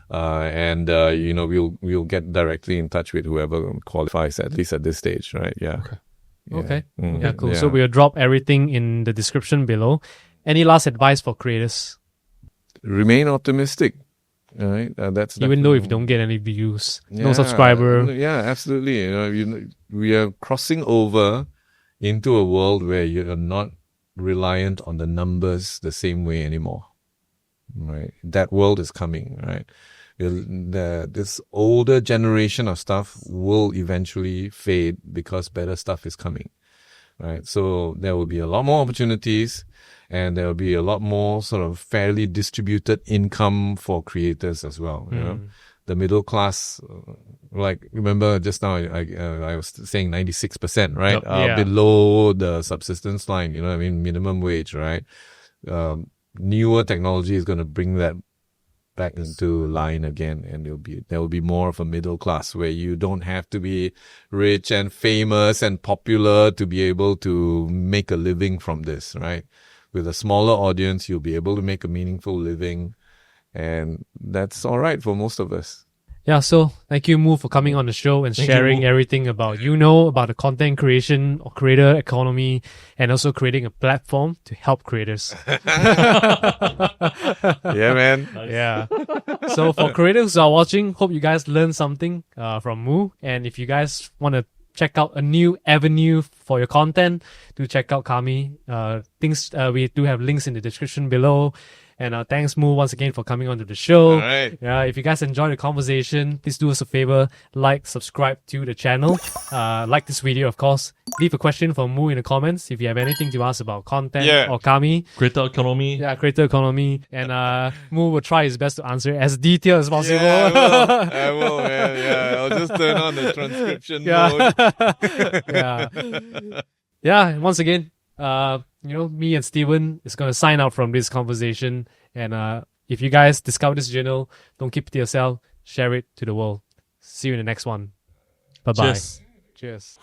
We'll get directly in touch with whoever qualifies, at least at this stage, right? Yeah.
Okay. Yeah, cool. Yeah. So we'll drop everything in the description below. Any last advice for creators?
Remain optimistic. Right. That's
even though if you don't get any views, no subscriber.
Yeah, absolutely. We are crossing over into a world where you're not reliant on the numbers the same way anymore. Right. That world is coming, right? This older generation of stuff will eventually fade because better stuff is coming, right? So there will be a lot more opportunities, and there will be a lot more sort of fairly distributed income for creators as well. You know, the middle class, like remember just now I was saying 96%, right?
Yep. Yeah.
Below the subsistence line. You know what I mean? Minimum wage, right? Newer technology is going to bring that back into line again, and there will be more of a middle class where you don't have to be rich and famous and popular to be able to make a living from this, right? With a smaller audience, you'll be able to make a meaningful living, and that's all right for most of us.
Yeah, so thank you, Moo, for coming on the show and sharing everything about about the content creation or creator economy, and also creating a platform to help creators.
Yeah, man.
Yeah. So for creators who are watching, hope you guys learned something from Moo. And if you guys want to check out a new avenue for your content, do check out Kami. We do have links in the description below. And thanks, Moo, once again for coming onto the show.
All right.
Yeah, if you guys enjoyed the conversation, please do us a favor, like, subscribe to the channel, like this video, of course. Leave a question for Moo in the comments if you have anything to ask about content or Kami.
Creator economy.
Yeah, creator economy. And Moo will try his best to answer as detailed as possible.
Yeah, I will, man. Yeah, I'll just turn on the transcription mode.
Yeah. Yeah, and once again, me and Steven is going to sign out from this conversation. And if you guys discover this journal, don't keep it to yourself. Share it to the world. See you in the next one. Bye-bye.
Cheers.
Cheers.